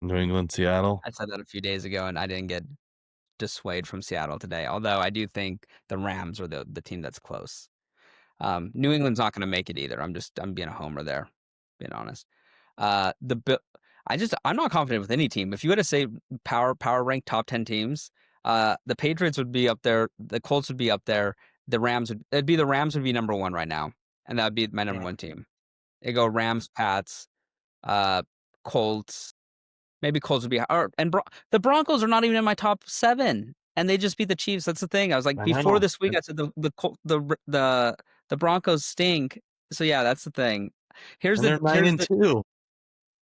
B: New England, Seattle.
A: I said that a few days ago, and I didn't get dissuade from Seattle today. Although I do think the Rams are the team that's close. New England's not going to make it either. I'm being a homer there, being honest. The Bill, I'm not confident with any team. If you had to say power rank top 10 teams, the Patriots would be up there. The Colts would be up there. The Rams would be number one right now, and that would be my number one team. They go Rams, Pats, uh, Colts. Maybe Colts would be, the Broncos are not even in my top 7, and they just beat the Chiefs. That's the thing. I was like,
B: I
A: before
B: know.
A: this week, I said the Broncos stink. So yeah, that's the thing. Here's
B: And they're
A: the
B: nine
A: here's
B: and
A: the
B: two.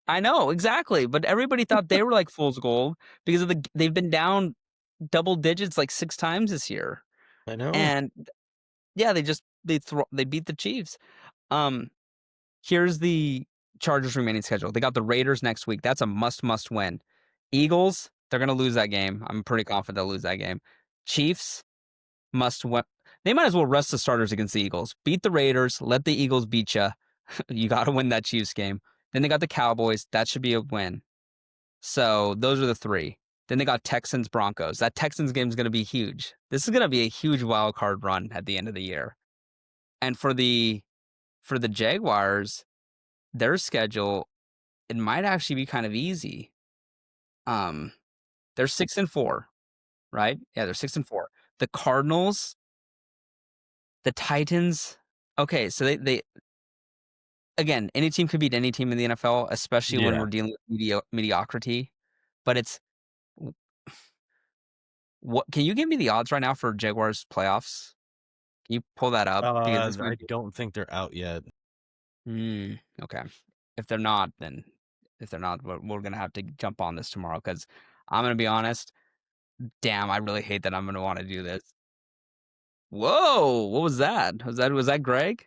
A: I know exactly, but everybody thought they were like fool's gold because they've been down double digits like 6 times this year,
B: I know.
A: and yeah, they beat the Chiefs. Um, Here's the Chargers' remaining schedule. They got the Raiders next week. That's a must win. Eagles, they're gonna lose that game. I'm pretty confident they'll lose that game. Chiefs, must win. They might as well rest the starters against the Eagles. Beat the Raiders. Let the Eagles beat you. You got to win that Chiefs game. Then they got the Cowboys. That should be a win. So those are the 3. Then they got Texans, Broncos. That Texans game is going to be huge. This is going to be a huge wild card run at the end of the year. And for the Jaguars, their schedule, it might actually be kind of easy. They're 6-4, right? Yeah, they're 6-4. The Cardinals, the Titans. Okay, so they again, any team could beat any team in the NFL, especially when
B: Yeah.
A: we're dealing with mediocrity. But it's what? Can you give me the odds right now for Jaguars playoffs? Can you pull that up? Because this
B: I
A: might be.
B: don't think they're out yet.
A: Okay. If they're not, then if they're not, we're gonna have to jump on this tomorrow. Because I'm gonna be honest. Damn, I really hate that I'm gonna want to do this. Whoa! What was that? Was that Greg?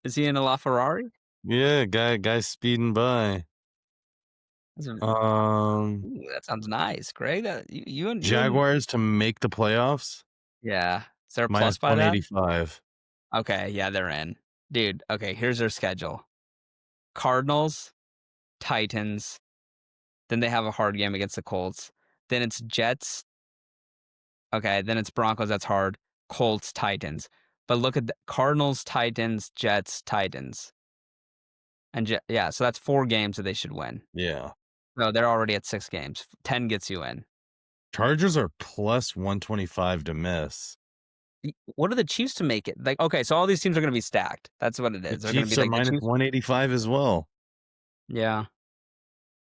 A: Is he in a LaFerrari?
B: Yeah, guy speeding by.
A: That's a-
B: Um,
A: Ooh, that sounds nice, Greg. That you and
B: Jaguars to make the playoffs,
A: yeah. Is there a plus
B: minus
A: by that?
B: 185.
A: Okay, yeah, they're in. Dude, okay, here's their schedule. Cardinals, Titans, then they have a hard game against the Colts. Then it's Jets. Okay, then it's Broncos, that's hard. Colts, Titans. But look at the Cardinals, Titans, Jets, Titans. And yeah, so that's 4 games that they should win.
B: Yeah.
A: No, they're already at 6 games. 10 gets you in.
B: Chargers are plus 125 to miss.
A: What are the Chiefs to make it? Like, okay, so all these teams are going to be stacked. That's what it
B: The
A: is. They're going to
B: Chiefs
A: be
B: are
A: like the
B: minus
A: Chiefs.
B: 185 as well.
A: Yeah.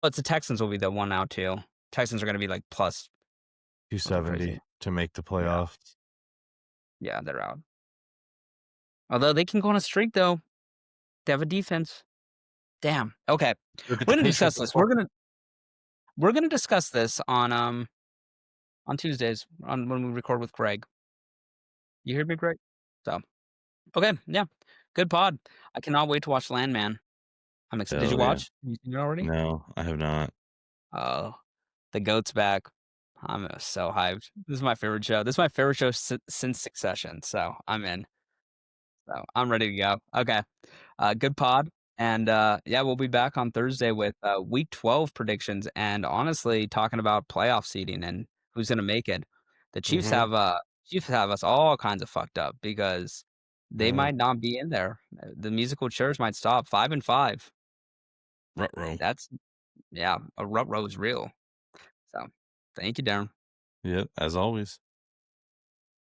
A: But the Texans will be the one out too. Texans are going to be like plus something
B: 270
A: crazy.
B: to make the
A: Yeah.
B: playoffs.
A: Yeah, they're out. Although they can go on a streak though. They have a defense. Damn. Okay.
B: Look at
A: We're
B: the
A: going to discuss
B: Patriots.
A: this. We're going to discuss this on Tuesdays when we record with Greg. You hear me, Greg? So, okay, yeah. Good pod. I cannot wait to watch Landman. I'm excited. Did you
B: Hell yeah.
A: watch? You seen it already?
B: No, I have not.
A: Oh, the goat's back. I'm so hyped. This is my favorite show. This is my favorite show since Succession. So I'm in. So I'm ready to go. Okay. Good pod. And yeah, we'll be back on Thursday with week 12 predictions and honestly talking about playoff seeding and who's gonna make it. The
B: Mm-hmm.
A: Chiefs have us all kinds of fucked up because they
B: Yeah.
A: might not be in there. The musical chairs might stop 5-5.
B: Ruh-roh.
A: That's yeah, a rut row is real. So thank you, Darren.
B: Yep, as always.